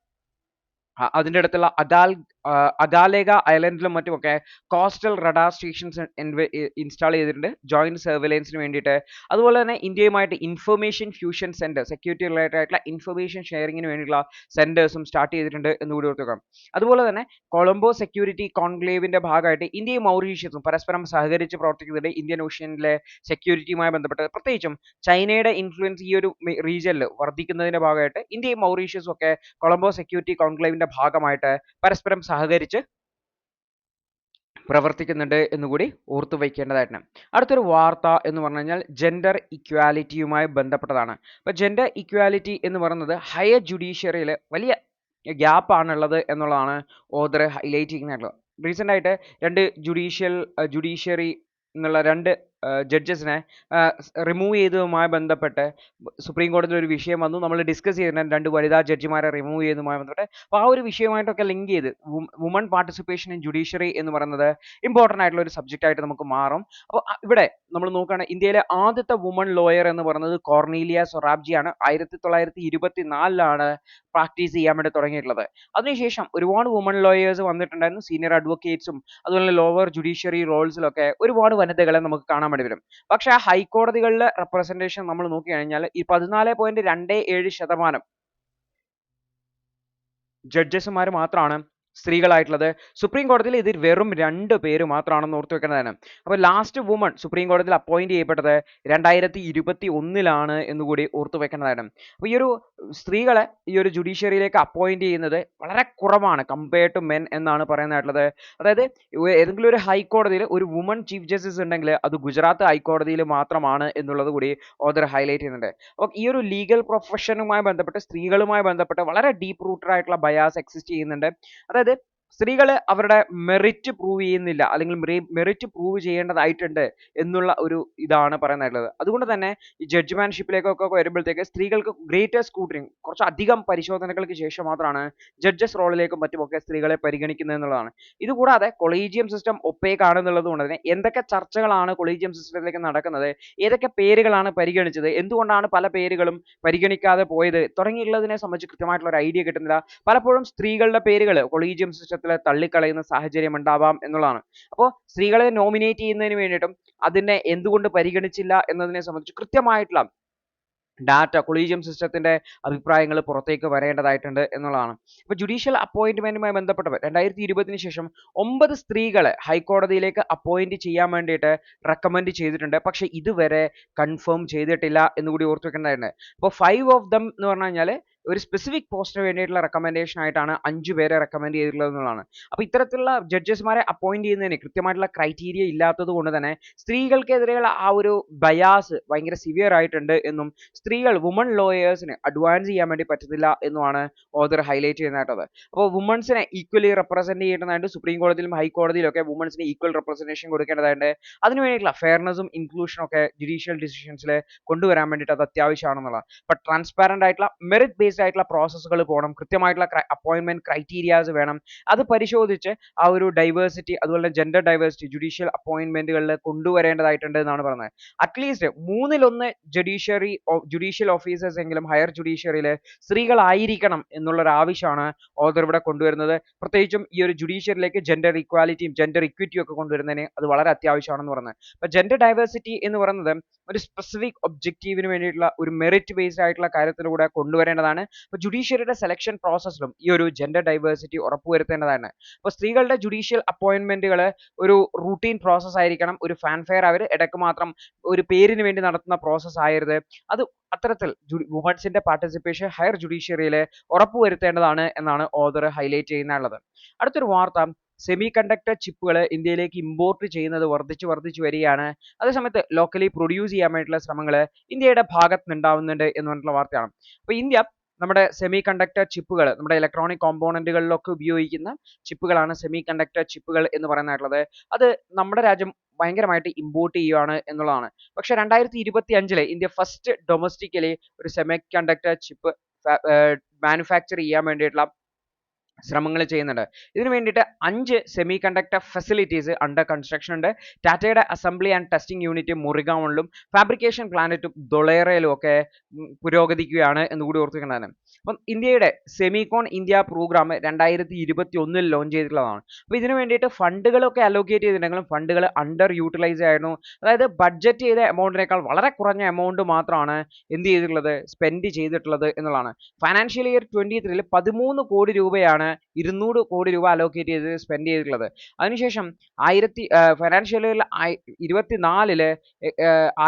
അതിൻ്റെ അടുത്തുള്ള അഗാലേഗ ഐലൻഡിലും മറ്റുമൊക്കെ കോസ്റ്റൽ റഡാർ സ്റ്റേഷൻസ് ഇൻസ്റ്റാൾ ചെയ്തിട്ടുണ്ട് ജോയിന്റ് സർവൈലൻസിന് വേണ്ടിയിട്ട്. അതുപോലെ തന്നെ ഇന്ത്യയുമായിട്ട് information fusion centre, security related ആയിട്ടുള്ള ഇൻഫർമേഷൻ ഷെയറിങ്ങിന് വേണ്ടിയിട്ടുള്ള സെന്റേഴ്സും സ്റ്റാർട്ട് ചെയ്തിട്ടുണ്ട് എന്ന് കൂടി ഓർത്തുക. അതുപോലെ തന്നെ കൊളംബോ സെക്യൂരിറ്റി കോൺക്ലേവിന്റെ ഭാഗമായിട്ട് ഇന്ത്യയും മൗറീഷ്യസും പരസ്പരം സഹകരിച്ച് പ്രവർത്തിക്കുന്നുണ്ട് ഇന്ത്യൻ ഓഷ്യനിലെ സെക്യൂരിറ്റിയുമായി ബന്ധപ്പെട്ട്. പ്രത്യേകിച്ചും ചൈനയുടെ ഇൻഫ്ലുവൻസ് ഈ ഒരു റീജിയനിൽ വർദ്ധിക്കുന്നതിന്റെ ഭാഗമായിട്ട് ഇന്ത്യയും മൗറീഷ്യസും ഒക്കെ കൊളംബോ സെക്യൂരിറ്റി കോൺക്ലേവിന്റെ ഭാഗമായിട്ട് പരസ്പരം സഹകരിച്ച് പ്രവർത്തിക്കുന്നുണ്ട് എന്നുകൂടി ഓർത്തു വയ്ക്കേണ്ടതായിട്ടുണ്ട്. അടുത്തൊരു വാർത്ത എന്ന് പറഞ്ഞു കഴിഞ്ഞാൽ ജെൻഡർ ഇക്വാലിറ്റിയുമായി ബന്ധപ്പെട്ടതാണ്. അപ്പോൾ ജെൻഡർ ഇക്വാലിറ്റി എന്ന് പറയുന്നത് ഹയർ ജുഡീഷ്യറിയിൽ വലിയ ഗ്യാപ്പ് ആണുള്ളത് എന്നുള്ളതാണ് ഓദർ ഹൈലൈറ്റ് ചെയ്യുന്നത്. റീസെൻ്റ് ആയിട്ട് രണ്ട് ജുഡീഷ്യറി എന്നുള്ള രണ്ട് ജഡ്ജസിനെ റിമൂവ് ചെയ്തതുമായി ബന്ധപ്പെട്ട് സുപ്രീം കോടതിയിൽ ഒരു വിഷയം വന്നു. നമ്മൾ ഡിസ്കസ് ചെയ്തിട്ടുണ്ട് രണ്ട് വനിതാ ജഡ്ജിമാരെ റിമൂവ് ചെയ്തതുമായി ബന്ധപ്പെട്ട്. അപ്പോൾ ആ ഒരു വിഷയമായിട്ടൊക്കെ ലിങ്ക് ചെയ്ത് വുമൺ പാർട്ടിസിപ്പേഷൻ ഇൻ ജുഡീഷ്യറി എന്ന് പറയുന്നത് ഇമ്പോർട്ടൻ്റ് ആയിട്ടുള്ള ഒരു സബ്ജക്റ്റ് ആയിട്ട് നമുക്ക് മാറും. അപ്പോൾ ഇവിടെ നമ്മൾ നോക്കുകയാണെങ്കിൽ ഇന്ത്യയിലെ ആദ്യത്തെ വുമൺ ലോയർ എന്ന് പറയുന്നത് കോർണീലിയ സൊറാബ്ജിയാണ്. 1924 പ്രാക്ടീസ് ചെയ്യാൻ വേണ്ടി തുടങ്ങിയിട്ടുള്ളത്. അതിനുശേഷം ഒരുപാട് വുമൺ ലോയേഴ്സ് വന്നിട്ടുണ്ടായിരുന്നു. സീനിയർ അഡ്വക്കേറ്റ്സും അതുപോലെ ലോവർ ജുഡീഷ്യറി റോൾസിലൊക്കെ ഒരുപാട് വനിതകളെ നമുക്ക് കാണാൻ വേണ്ടി വരും. പക്ഷെ ആ ഹൈക്കോടതികളിലെ റെപ്രസെന്റേഷൻ നമ്മൾ നോക്കിക്കഴിഞ്ഞാൽ ഈ 14.27% ജഡ്ജസ്മാർ മാത്രമാണ് സ്ത്രീകളായിട്ടുള്ളത്. സുപ്രീം കോടതിയിൽ ഇതിൽ വെറും 2 പേര് മാത്രമാണെന്ന് ഓർത്ത് വെക്കുന്നതാണ്. അപ്പോൾ ലാസ്റ്റ് വുമൺ സുപ്രീം കോടതിയിൽ അപ്പോയിന്റ് ചെയ്യപ്പെട്ടത് 2021 എന്നുകൂടി ഓർത്ത് വെക്കുന്നതാണ്. അപ്പോൾ ഈ ഒരു സ്ത്രീകളെ ഈ ഒരു ജുഡീഷ്യറിയിലേക്ക് അപ്പോയിന്റ് ചെയ്യുന്നത് വളരെ കുറവാണ് കമ്പയർഡ് ടു മെൻ എന്നാണ് പറയുന്നതായിട്ടുള്ളത്. അതായത് ഏതെങ്കിലും ഒരു ഹൈക്കോടതിയിൽ ഒരു വുമൺ ചീഫ് ജസ്റ്റിസ് ഉണ്ടെങ്കിൽ അത് ഗുജറാത്ത് ഹൈക്കോടതിയിൽ മാത്രമാണ് എന്നുള്ളത് കൂടി ഓദർ ഹൈലൈറ്റ് ചെയ്യുന്നുണ്ട്. അപ്പോൾ ഈ ഒരു ലീഗൽ പ്രൊഫഷനുമായി ബന്ധപ്പെട്ട് സ്ത്രീകളുമായി ബന്ധപ്പെട്ട് വളരെ ഡീപ്പ് റൂട്ടഡ് ആയിട്ടുള്ള ബയാസ് എക്സിസ്റ്റ് ചെയ്യുന്നുണ്ട്. അതായത് സ്ത്രീകൾ അവരുടെ മെറിറ്റ് പ്രൂവ് ചെയ്യുന്നില്ല, അല്ലെങ്കിൽ മെറിറ്റ് പ്രൂവ് ചെയ്യേണ്ടതായിട്ടുണ്ട് എന്നുള്ള ഒരു ഇതാണ് പറയാനായിട്ടുള്ളത്. അതുകൊണ്ട് തന്നെ ഈ ജഡ്ജ്മാൻഷിപ്പിലേക്കൊക്കെ വരുമ്പോഴത്തേക്ക് സ്ത്രീകൾക്ക് ഗ്രേറ്റർ സ്ക്രൂട്ടനി, കുറച്ച് അധികം പരിശോധനകൾക്ക് ശേഷം മാത്രമാണ് ജഡ്ജസ് റോളിലേക്കും മറ്റുമൊക്കെ സ്ത്രീകളെ പരിഗണിക്കുന്നത് എന്നുള്ളതാണ്. ഇതുകൂടാതെ കൊളീജിയം സിസ്റ്റം ഒപ്പേക്ക് ആണെന്നുള്ളത് കൊണ്ട് തന്നെ എന്തൊക്കെ ചർച്ചകളാണ് കൊളീജിയം സിസ്റ്റത്തിലേക്ക് നടക്കുന്നത്, ഏതൊക്കെ പേരുകളാണ് പരിഗണിച്ചത്, എന്തുകൊണ്ടാണ് പല പേരുകളും പരിഗണിക്കാതെ പോയത് തുടങ്ങിയുള്ളതിനെ സംബന്ധിച്ച് കൃത്യമായിട്ടുള്ള ഒരു ഐഡിയ കിട്ടുന്നില്ല. പലപ്പോഴും സ്ത്രീകളുടെ പേരുകൾ കൊളീജിയം സിസ്റ്റത്തിൽ തള്ളിക്കളയുന്ന സാഹചര്യം ഉണ്ടാവാം എന്നുള്ളതാണ്. അപ്പോൾ സ്ത്രീകളെ നോമിനേറ്റ് ചെയ്യുന്നതിന് വേണ്ടിയിട്ടും അതിനെ എന്തുകൊണ്ട് പരിഗണിച്ചില്ല എന്നതിനെ സംബന്ധിച്ച് കൃത്യമായിട്ടുള്ള ഡാറ്റ കൊളീജിയം സിസ്റ്റത്തിന്റെ അഭിപ്രായങ്ങൾ പുറത്തേക്ക് വരേണ്ടതായിട്ടുണ്ട് എന്നുള്ളതാണ്. ഇപ്പോൾ ജുഡീഷ്യൽ അപ്പോയിന്റ്മെന്റുമായി ബന്ധപ്പെട്ടവർ 2020 ശേഷം 9 സ്ത്രീകളെ ഹൈക്കോടതിയിലേക്ക് അപ്പോയിന്റ് ചെയ്യാൻ വേണ്ടിയിട്ട് റെക്കമെൻഡ് ചെയ്തിട്ടുണ്ട്. പക്ഷേ ഇതുവരെ കൺഫേം ചെയ്തിട്ടില്ല എന്നുകൂടി ഓർത്ത് വെക്കേണ്ടതായിട്ടുണ്ട്. അപ്പോൾ 5 ഓഫ് ദം എന്ന് പറഞ്ഞു കഴിഞ്ഞാൽ ഒരു സ്പെസിഫിക് പോസ്റ്റിന് വേണ്ടിയിട്ടുള്ള റെക്കമെൻഡേഷൻ ആയിട്ടാണ് 5 പേരെ റെക്കമെൻഡ് ചെയ്തിട്ടുള്ളത് എന്നുള്ളതാണ്. അപ്പോൾ ഇത്തരത്തിലുള്ള ജഡ്ജസ്മാരെ അപ്പോയിന്റ് ചെയ്യുന്നതിന് കൃത്യമായിട്ടുള്ള ക്രൈറ്റീരിയ ഇല്ലാത്തത് കൊണ്ട് തന്നെ സ്ത്രീകൾക്കെതിരെയുള്ള ആ ഒരു ബയാസ് ഭയങ്കര സിവിയർ ആയിട്ടുണ്ട് എന്നും സ്ത്രീകൾ വുമൺ ലോയേഴ്സിന് അഡ്വാൻസ് ചെയ്യാൻ വേണ്ടി പറ്റുന്നില്ല എന്നുമാണ് ഓതർ ഹൈലൈറ്റ് ചെയ്യുന്നതായിട്ടത്. അപ്പോൾ വുമൺസിനെ ഈക്വലി റെപ്രസെന്റ് ചെയ്യേണ്ടതായിട്ട് സുപ്രീം കോടതിയിലും ഹൈക്കോടതിയിലും ഒക്കെ വുമൺസിന് ഈക്വൽ റെപ്രസെന്റേഷൻ കൊടുക്കേണ്ടതായിട്ട് അതിന് വേണ്ടിയിട്ടുള്ള ഫെയർനെസ്സും ഇൻക്ലൂഷനും ഒക്കെ ജുഡീഷ്യൽ ഡിസിഷൻസിൽ കൊണ്ടുവരാൻ വേണ്ടിയിട്ട് അത് അത്യാവശ്യമാണെന്നുള്ളത്. അപ്പോൾ ട്രാൻസ്പാരന്റ് ആയിട്ടുള്ള മെറിറ്റ് ബേസ്ഡ് ആയിട്ടുള്ള പ്രോസസ്സുകൾ പോകണം, കൃത്യമായിട്ടുള്ള അപ്പോയിന്റ്മെന്റ് ക്രൈറ്റീരിയാസ് വേണം, അത് പരിശോധിച്ച് ആ ഒരു ഡൈവേഴ്സിറ്റി അതുപോലെ ജെൻഡർ ഡൈവേഴ്സിറ്റി ജുഡീഷ്യൽ അപ്പോയിന്റ്മെന്റുകളിൽ കൊണ്ടുവരേണ്ടതായിട്ടുണ്ട് എന്നാണ് പറയുന്നത്. അറ്റ്ലീസ്റ്റ് 1/3 ജുഡീഷ്യൽ ഓഫീസേഴ്സ് എങ്കിലും ഹയർ ജുഡീഷ്യറിയിൽ സ്ത്രീകളായിരിക്കണം എന്നുള്ളൊരു ആവശ്യമാണ് ഓതർ ഇവിടെ കൊണ്ടുവരുന്നത്. പ്രത്യേകിച്ചും ഈ ഒരു ജുഡീഷ്യറിയിലേക്ക് ജെൻഡർ ഇക്വാലിറ്റിയും ജെൻഡർ ഇക്വിറ്റിയും ഒക്കെ കൊണ്ടുവരുന്നതിന് അത് വളരെ അത്യാവശ്യമാണെന്ന് പറയുന്നത്. അപ്പോൾ ജെൻഡർ ഡൈവേഴ്സിറ്റി എന്ന് പറയുന്നത് ഒരു സ്പെസിഫിക് ഒബ്ജക്റ്റീവിന് വേണ്ടിയിട്ടുള്ള ഒരു മെറിറ്റ് ബേസ്ഡ് ആയിട്ടുള്ള കാര്യത്തിലൂടെ കൊണ്ടുവരേണ്ടതാണ്. അപ്പോൾ ജുഡീഷ്യറിയുടെ സെലക്ഷൻ പ്രോസസ്സിലും ഈ ഒരു ജെൻഡർ ഡൈവേഴ്സിറ്റി ഉറപ്പുവരുത്തേണ്ടതാണ്. അപ്പോൾ സ്ത്രീകളുടെ ജുഡീഷ്യൽ അപ്പോയിന്റ്മെന്റുകൾ ഒരു റൂട്ടീൻ പ്രോസസ് ആയിരിക്കണം, ഒരു ഫാൻഫെയർ അവർ ഇടയ്ക്ക് മാത്രം ഒരു പേരിന് വേണ്ടി നടത്തുന്ന പ്രോസസ് ആയിരുത്. അത് അത്തരത്തിൽ വുമൺസിന്റെ പാർട്ടിസിപ്പേഷൻ ഹയർ ജുഡീഷ്യറിയിൽ ഉറപ്പുവരുത്തേണ്ടതാണ് എന്നാണ് ഓതർ ഹൈലൈറ്റ് ചെയ്യുന്നത്. അടുത്തൊരു വാർത്ത, സെമി കണ്ടക്ടർ ചിപ്പുകൾ ഇന്ത്യയിലേക്ക് ഇമ്പോർട്ട് ചെയ്യുന്നത് വർദ്ധിച്ചു വരികയാണ്. അതേസമയത്ത് ലോക്കലി പ്രൊഡ്യൂസ് ചെയ്യാൻ വേണ്ടിയിട്ടുള്ള ശ്രമങ്ങൾ ഇന്ത്യയുടെ ഭാഗത്ത് നിന്നുണ്ടാവുന്നുണ്ട് എന്ന് പറഞ്ഞിട്ടുള്ള വാർത്തയാണ്. അപ്പോൾ ഇന്ത്യ നമ്മുടെ സെമി കണ്ടക്ടർ ചിപ്പുകൾ, നമ്മുടെ ഇലക്ട്രോണിക് കോമ്പോണന്റുകളിലൊക്കെ ഉപയോഗിക്കുന്ന ചിപ്പുകളാണ് സെമി കണ്ടക്ടർ ചിപ്പുകൾ എന്ന് പറയുന്നതായിട്ടുള്ളത്. അത് നമ്മുടെ രാജ്യം ഭയങ്കരമായിട്ട് ഇമ്പോർട്ട് ചെയ്യുകയാണ് എന്നുള്ളതാണ്. പക്ഷെ 2025 ഇന്ത്യ ഫസ്റ്റ് ഡൊമസ്റ്റിക്കലി ഒരു സെമി കണ്ടക്ടർ ചിപ്പ് മാനുഫാക്ചർ ചെയ്യാൻ വേണ്ടിയിട്ടുള്ള ശ്രമങ്ങൾ ചെയ്യുന്നുണ്ട്. ഇതിനു വേണ്ടിയിട്ട് 5 semiconductor facilities under construction ഉണ്ട്. ടാറ്റയുടെ അസംബ്ലി ആൻഡ് ടെസ്റ്റിംഗ് യൂണിറ്റ് മുറിഗാവണിലും ഫാബ്രിക്കേഷൻ പ്ലാന്റും ദൊളേറയിലും ഒക്കെ പുരോഗമിക്കുകയാണ് എന്നുകൂടി ഓർത്തിക്കേണ്ടതാണ്. അപ്പം ഇന്ത്യയുടെ സെമികോൺ ഇന്ത്യ പ്രോഗ്രാം 2021 ലോഞ്ച് ചെയ്തിട്ടുള്ളതാണ്. അപ്പോൾ ഇതിനു വേണ്ടിയിട്ട് ഫണ്ടുകളൊക്കെ അലോക്കേറ്റ് ചെയ്തിട്ടുണ്ടെങ്കിലും ഫണ്ടുകൾ അണ്ടർ യൂട്ടിലൈസ് ആയിരുന്നു. അതായത് ബഡ്ജറ്റ് ചെയ്ത എമൗണ്ടിനേക്കാൾ വളരെ കുറഞ്ഞ എമൗണ്ട് മാത്രമാണ് എന്ത് ചെയ്തിട്ടുള്ളത്, സ്പെൻഡ് ചെയ്തിട്ടുള്ളത് എന്നുള്ളതാണ്. ഫൈനാൻഷ്യൽ ഇയർ 23 13 കോടി രൂപയാണ് 200 കോടി രൂപ അലോക്കേറ്റ് ചെയ്ത് സ്പെൻഡ് ചെയ്തിട്ടുള്ളത്. അതിനുശേഷം ഫൈനാൻഷ്യൽ ഇയർ 24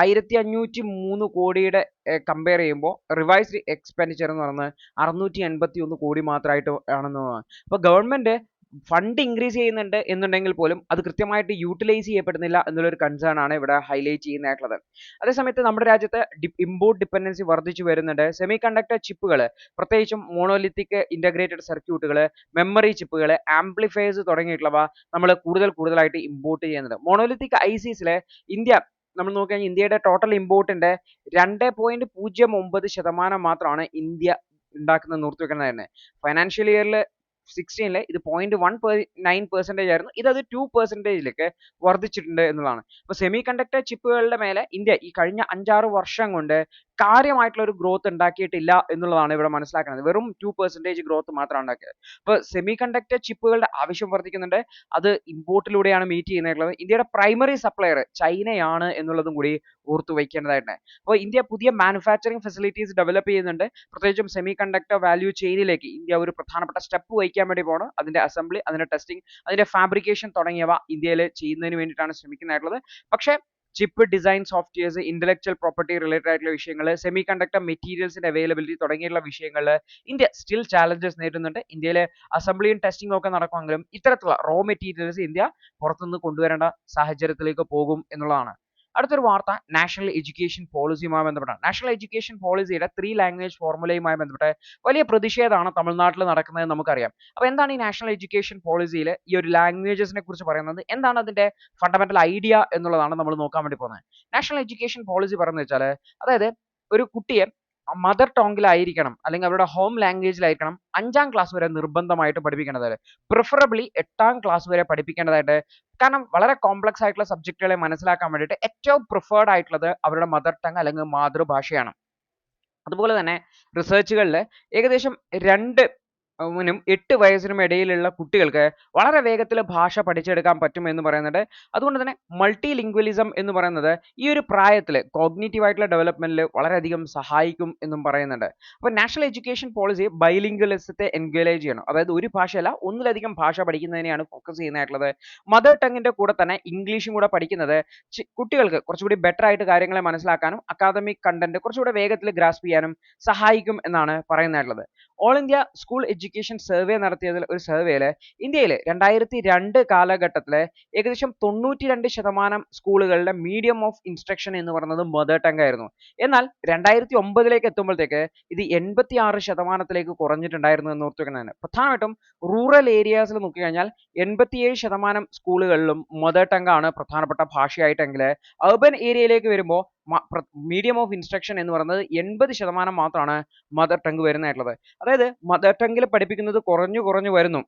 1503 കോടിയുടെ കമ്പയർ ചെയ്യുമ്പോൾ റിവൈസ്ഡ് എക്സ്പെൻഡിച്ചർ എന്ന് പറയുന്നത് 681 കോടി മാത്രമായിട്ട് ആണെന്നുള്ളതാണ്. അപ്പോൾ ഗവൺമെന്റ് ഫണ്ട് ഇൻക്രീസ് ചെയ്യുന്നുണ്ട് എന്നുണ്ടെങ്കിൽ പോലും അത് കൃത്യമായിട്ട് യൂട്ടിലൈസ് ചെയ്യപ്പെടുന്നില്ല എന്നുള്ളൊരു കൺസേൺ ആണ് ഇവിടെ ഹൈലൈറ്റ് ചെയ്യുന്നതായിട്ടുള്ളത്. അതേസമയത്ത് നമ്മുടെ രാജ്യത്ത് ഇമ്പോർട്ട് ഡിപ്പെൻഡൻസി വർദ്ധിച്ചു വരുന്നുണ്ട്. സെമി കണ്ടക്ടർ ചിപ്പുകൾ, പ്രത്യേകിച്ചും മോണോലിത്തിക് ഇന്റഗ്രേറ്റഡ് സർക്യൂട്ടുകൾ, മെമ്മറി ചിപ്പുകൾ, ആംപ്ലിഫയേഴ്സ് തുടങ്ങിയിട്ടുള്ളവ നമ്മൾ കൂടുതലായിട്ട് ഇമ്പോർട്ട് ചെയ്യുന്നുണ്ട്. മോണോലിത്തിക് ഐസിസിലെ ഇന്ത്യ നമ്മൾ നോക്കിക്കഴിഞ്ഞാൽ ഇന്ത്യയുടെ ടോട്ടൽ ഇമ്പോർട്ടിന്റെ 2.09% മാത്രമാണ് ഇന്ത്യ ഉണ്ടാക്കുന്നത് ഓർത്ത് വെക്കുന്നത്. ഫൈനാൻഷ്യൽ ഇയറിൽ 16 ഇത് 0.19% ആയിരുന്നു. ഇതത് 2%ലേക്ക് വർദ്ധിച്ചിട്ടുണ്ട് എന്നുള്ളതാണ്. അപ്പോൾ സെമി കണ്ടക്ടർ ചിപ്പുകളുടെ മേലെ ഇന്ത്യ ഈ കഴിഞ്ഞ 5-6 വർഷം കൊണ്ട് കാര്യമായിട്ടുള്ള ഒരു ഗ്രോത്ത് ഉണ്ടാക്കിയിട്ടില്ല എന്നുള്ളതാണ് ഇവിടെ മനസ്സിലാക്കുന്നത്. വെറും 2% ഗ്രോത്ത് മാത്രമാണ് ഉണ്ടാക്കിയത്. അപ്പോൾ സെമി കണ്ടക്ടർ ചിപ്പുകളുടെ ആവശ്യം വർദ്ധിക്കുന്നുണ്ട്. അത് ഇമ്പോർട്ടിലൂടെയാണ് മീറ്റ് ചെയ്യുന്നത്. ഇന്ത്യയുടെ പ്രൈമറി സപ്ലയർ ചൈനയാണ് എന്നുള്ളതും കൂടി ഓർത്തു വയ്ക്കേണ്ടതായിട്ടുണ്ട്. അപ്പോൾ ഇന്ത്യ പുതിയ മാനുഫാക്ചറിങ് ഫെസിലിറ്റീസ് ഡെവലപ്പ് ചെയ്യുന്നുണ്ട്. പ്രത്യേകിച്ചും സെമി കണ്ടക്ടർ വാല്യൂ ചെയിനിലേക്ക് ഇന്ത്യ ഒരു പ്രധാനപ്പെട്ട സ്റ്റെപ്പ് വഹിക്കാൻ വേണ്ടി പോകണം. അതിന്റെ അസംബ്ലി, അതിന്റെ ടെസ്റ്റിംഗ്, അതിന്റെ ഫാബ്രിക്കേഷൻ തുടങ്ങിയവ ഇന്ത്യയിൽ ചെയ്യുന്നതിന് വേണ്ടിയിട്ടാണ് ശ്രമിക്കുന്നതായിട്ടുള്ളത്. പക്ഷേ chip design softwares, intellectual property related ആയിട്ടുള്ള വിഷയങ്ങൾ, സെമി കണ്ടക്ടർ മെറ്റീരിയൽസിന്റെ അവൈലബിലിറ്റി തുടങ്ങിയുള്ള വിഷയങ്ങളിൽ ഇന്ത്യ സ്റ്റിൽ ചാലഞ്ചസ് നേരിടുന്നുണ്ട്. ഇന്ത്യയിലെ അസംബ്ലിയും ടെസ്റ്റിംഗും ഒക്കെ നടക്കുമെങ്കിലും ഇത്തരത്തിലുള്ള റോ മെറ്റീരിയൽസ് ഇന്ത്യ പുറത്തുനിന്ന് കൊണ്ടുവരേണ്ട സാഹചര്യത്തിലേക്ക് പോകും എന്നുള്ളതാണ്. അടുത്തൊരു വാർത്ത നാഷണൽ എഡ്യൂക്കേഷൻ പോളിസിയുമായി ബന്ധപ്പെട്ടാണ്. നാഷണൽ എഡ്യൂക്കേഷൻ പോളിസിയുടെ 3 ലാംഗ്വേജ് ഫോർമുലയുമായി ബന്ധപ്പെട്ട് വലിയ പ്രതിഷേധമാണ് തമിഴ്നാട്ടിൽ നടക്കുന്നത് നമുക്കറിയാം. അപ്പോൾ എന്താണ് ഈ നാഷണൽ എഡ്യൂക്കേഷൻ പോളിസിയിൽ ഈ ഒരു ലാംഗ്വേജസിനെ കുറിച്ച് പറയുന്നത്, എന്താണ് അതിന്റെ ഫണ്ടമെന്റൽ ഐഡിയ എന്നുള്ളതാണ് നമ്മൾ നോക്കാൻ വേണ്ടി പോകുന്നത്. നാഷണൽ എഡ്യൂക്കേഷൻ പോളിസി പറയുന്നത് വെച്ചാൽ, അതായത് ഒരു കുട്ടിയെ മദർ ടോങ്ങിലായിരിക്കണം അല്ലെങ്കിൽ അവരുടെ ഹോം ലാംഗ്വേജിലായിരിക്കണം 5ാം ക്ലാസ് വരെ നിർബന്ധമായിട്ട് പഠിപ്പിക്കേണ്ടത്. പ്രിഫറബിളി 8ാം ക്ലാസ് വരെ പഠിപ്പിക്കേണ്ടതായിട്ട്. കാരണം വളരെ കോംപ്ലക്സ് ആയിട്ടുള്ള സബ്ജക്റ്റുകളെ മനസ്സിലാക്കാൻ വേണ്ടിയിട്ട് ഏറ്റവും പ്രിഫേർഡ് ആയിട്ടുള്ളത് അവരുടെ മദർ ടങ് അല്ലെങ്കിൽ മാതൃഭാഷയാണ്. അതുപോലെ തന്നെ റിസർച്ചുകളിൽ ഏകദേശം 2 നും 8 വയസ്സിനും ഇടയിലുള്ള കുട്ടികൾക്ക് വളരെ വേഗത്തിൽ ഭാഷ പഠിച്ചെടുക്കാൻ പറ്റും എന്ന് പറയുന്നുണ്ട്. അതുകൊണ്ട് തന്നെ മൾട്ടി ലിംഗ്വലിസം എന്ന് പറയുന്നത് ഈ ഒരു പ്രായത്തിൽ കോഗ്നിറ്റീവ് ആയിട്ടുള്ള ഡെവലപ്മെന്റിൽ വളരെയധികം സഹായിക്കും എന്നും പറയുന്നുണ്ട്. അപ്പോൾ നാഷണൽ എഡ്യൂക്കേഷൻ പോളിസി ബൈലിംഗ്വലിസത്തെ എൻകറേജ് ചെയ്യണം. അതായത് ഒരു ഭാഷയല്ല ഒന്നിലധികം ഭാഷ പഠിക്കുന്നതിനെയാണ് ഫോക്കസ് ചെയ്യുന്നതായിട്ടുള്ളത്. മദർ ടങ്ങിന്റെ കൂടെ തന്നെ ഇംഗ്ലീഷും കൂടെ പഠിക്കുന്നത് കുട്ടികൾക്ക് കുറച്ചുകൂടി ബെറ്റർ ആയിട്ട് കാര്യങ്ങളെ മനസ്സിലാക്കാനും അക്കാദമിക് കണ്ടന്റ് കുറച്ചുകൂടി വേഗത്തിൽ ഗ്രാസ്പ് ചെയ്യാനും സഹായിക്കും എന്നാണ് പറയുന്നതായിട്ടുള്ളത്. All India school education survey നടത്തിയതിൽ ഒരു സർവേയിൽ ഇന്ത്യയിൽ 2002 കാലഘട്ടത്തിൽ ഏകദേശം 92% സ്കൂളുകളുടെ മീഡിയം ഓഫ് ഇൻസ്ട്രക്ഷൻ എന്ന് പറയുന്നത് മദർ ടങ് ആയിരുന്നു. എന്നാൽ 2009 എത്തുമ്പോഴത്തേക്ക് ഇത് 86% കുറഞ്ഞിട്ടുണ്ടായിരുന്നു എന്ന് ഓർത്തു വെക്കുന്നതാണ്. പ്രധാനമായിട്ടും റൂറൽ ഏരിയാസിൽ നോക്കിക്കഴിഞ്ഞാൽ 87% സ്കൂളുകളിലും മദർ ടങ് ആണ് പ്രധാനപ്പെട്ട ഭാഷയായിട്ടെങ്കിൽ അർബൻ ഏരിയയിലേക്ക് വരുമ്പോൾ മീഡിയം ഓഫ് ഇൻസ്ട്രക്ഷൻ എന്ന് പറയുന്നത് 80% മാത്രമാണ് മദർ ടങ് വരുന്നതായിട്ടുള്ളത്. അതായത് മദർ ടങ്ങിൽ പഠിപ്പിക്കുന്നത് കുറഞ്ഞു വരുന്നു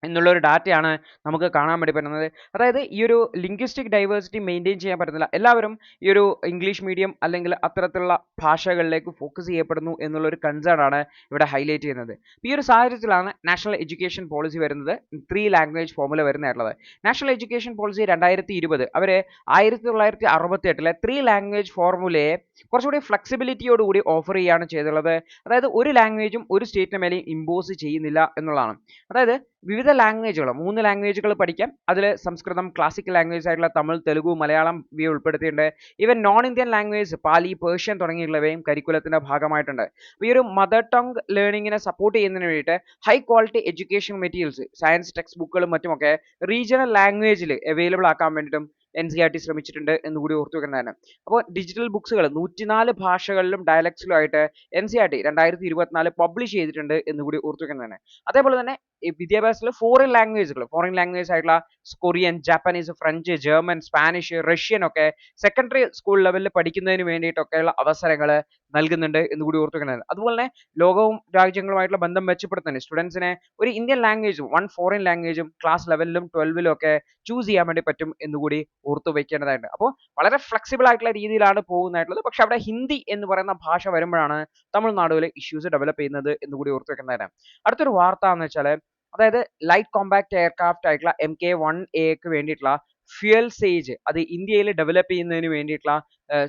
എന്നുള്ള ഒരു ഡാറ്റയാണ് നമുക്ക് കാണാൻ വേണ്ടി പറ്റുന്നത്. അതായത് ഈ ഒരു ലിംഗ്വിസ്റ്റിക് ഡൈവേഴ്സിറ്റി മെയിൻറ്റെയിൻ ചെയ്യാൻ പറ്റുന്നില്ല. എല്ലാവരും ഈ ഒരു ഇംഗ്ലീഷ് മീഡിയം അല്ലെങ്കിൽ അത്തരത്തിലുള്ള ഭാഷകളിലേക്ക് ഫോക്കസ് ചെയ്യപ്പെടുന്നു എന്നുള്ളൊരു കൺസേൺ ആണ് ഇവിടെ ഹൈലൈറ്റ് ചെയ്യുന്നത്. ഈ ഒരു സാഹചര്യത്തിലാണ് നാഷണൽ എഡ്യൂക്കേഷൻ പോളിസി വരുന്നത് 3 ലാംഗ്വേജ് ഫോർമുല വരുന്നതായിട്ടുള്ളത്. നാഷണൽ എഡ്യൂക്കേഷൻ പോളിസി 2020 അവർ 1968 3 ലാംഗ്വേജ് ഫോർമുലയെ കുറച്ചുകൂടി ഫ്ലെക്സിബിലിറ്റിയോടുകൂടി ഓഫർ ചെയ്യുകയാണ് ചെയ്തിട്ടുള്ളത്. അതായത് ഒരു ലാംഗ്വേജും ഒരു സ്റ്റേറ്റിന് മേലെയും ഇമ്പോസ് ചെയ്യുന്നില്ല എന്നുള്ളതാണ്. അതായത് വിവിധ ലാംഗ്വേജുകൾ 3 ലാംഗ്വേജുകൾ പഠിക്കാം. അതിൽ സംസ്കൃതം, ക്ലാസിക്കൽ ലാംഗ്വേജ് ആയിട്ടുള്ള തമിഴ്, തെലുഗു, മലയാളം ഇവയെ ഉൾപ്പെടുത്തിയിട്ടുണ്ട്. ഈവൻ നോൺ ഇന്ത്യൻ ലാംഗ്വേജ് പാലി, പേർഷ്യൻ തുടങ്ങിയുള്ളവയും കരിക്കുലത്തിന്റെ ഭാഗമായിട്ടുണ്ട്. ഈ ഒരു മദർ ടങ് ലേണിങ്ങിനെ സപ്പോർട്ട് ചെയ്യുന്നതിന് വേണ്ടിയിട്ട് high quality education materials, science text ബുക്കുകളും മറ്റുമൊക്കെ റീജിയണൽ ലാംഗ്വേജിൽ അവൈലബിൾ ആക്കാൻ വേണ്ടിയിട്ടും NCERT ശ്രമിച്ചിട്ടുണ്ട് എന്ന് കൂടി ഓർത്തു വെക്കുന്നതാണ്. അപ്പോൾ ഡിജിറ്റൽ ബുക്സുകൾ 104 ഭാഷകളിലും ഡയലക്ട്സിലുമായിട്ട് NCERT 2024 പബ്ലിഷ് ചെയ്തിട്ടുണ്ട് എന്ന് കൂടി ഓർത്തു വെക്കുന്നതാണ്. അതേപോലെ തന്നെ ഈ വിദ്യാഭ്യാസത്തിൽ ഫോറിൻ ലാംഗ്വേജ് ആയിട്ടുള്ള Korean, Japanese, French, German, Spanish, Russian ഒക്കെ സെക്കൻഡറി സ്കൂൾ ലെവലിൽ പഠിക്കുന്നതിന് വേണ്ടിയിട്ടൊക്കെയുള്ള അവസരങ്ങൾ നൽകുന്നുണ്ട് എന്ന് കൂടി ഓർത്തു വെക്കുന്നതാണ്. അതുപോലെ തന്നെ ലോകവും രാജ്യങ്ങളുമായിട്ടുള്ള ബന്ധം മെച്ചപ്പെടുത്തുന്നത് സ്റ്റുഡൻസിനെ ഒരു ഇന്ത്യൻ ലാംഗ്വേജും 1 ഫോറിൻ ലാംഗ്വേജും ക്ലാസ് ലെവലിലും 12ലും ഒക്കെ ചൂസ് ചെയ്യാൻ വേണ്ടി പറ്റും എന്ന് കൂടി ഓർത്തു വെക്കേണ്ടതായിട്ടുണ്ട്. അപ്പോൾ വളരെ ഫ്ലെക്സിബിൾ ആയിട്ടുള്ള രീതിയിലാണ് പോകുന്നതായിട്ടുള്ളത്. പക്ഷെ അവിടെ ഹിന്ദി എന്ന് പറയുന്ന ഭാഷ വരുമ്പോഴാണ് തമിഴ്നാടുവിലെ ഇഷ്യൂസ് ഡെവലപ്പ് ചെയ്യുന്നത് എന്ന് കൂടി ഓർത്തു വെക്കുന്നതായിട്ട്. അടുത്തൊരു വാർത്ത എന്ന് വെച്ചാൽ, അതായത് ലൈറ്റ് കോമ്പാക്ട് എയർക്രാഫ്റ്റ് ആയിട്ടുള്ള MK-1A വേണ്ടിയിട്ടുള്ള ഫ്യൂൽ സേജ് അത് ഇന്ത്യയിൽ ഡെവലപ്പ് ചെയ്യുന്നതിന് വേണ്ടിയിട്ടുള്ള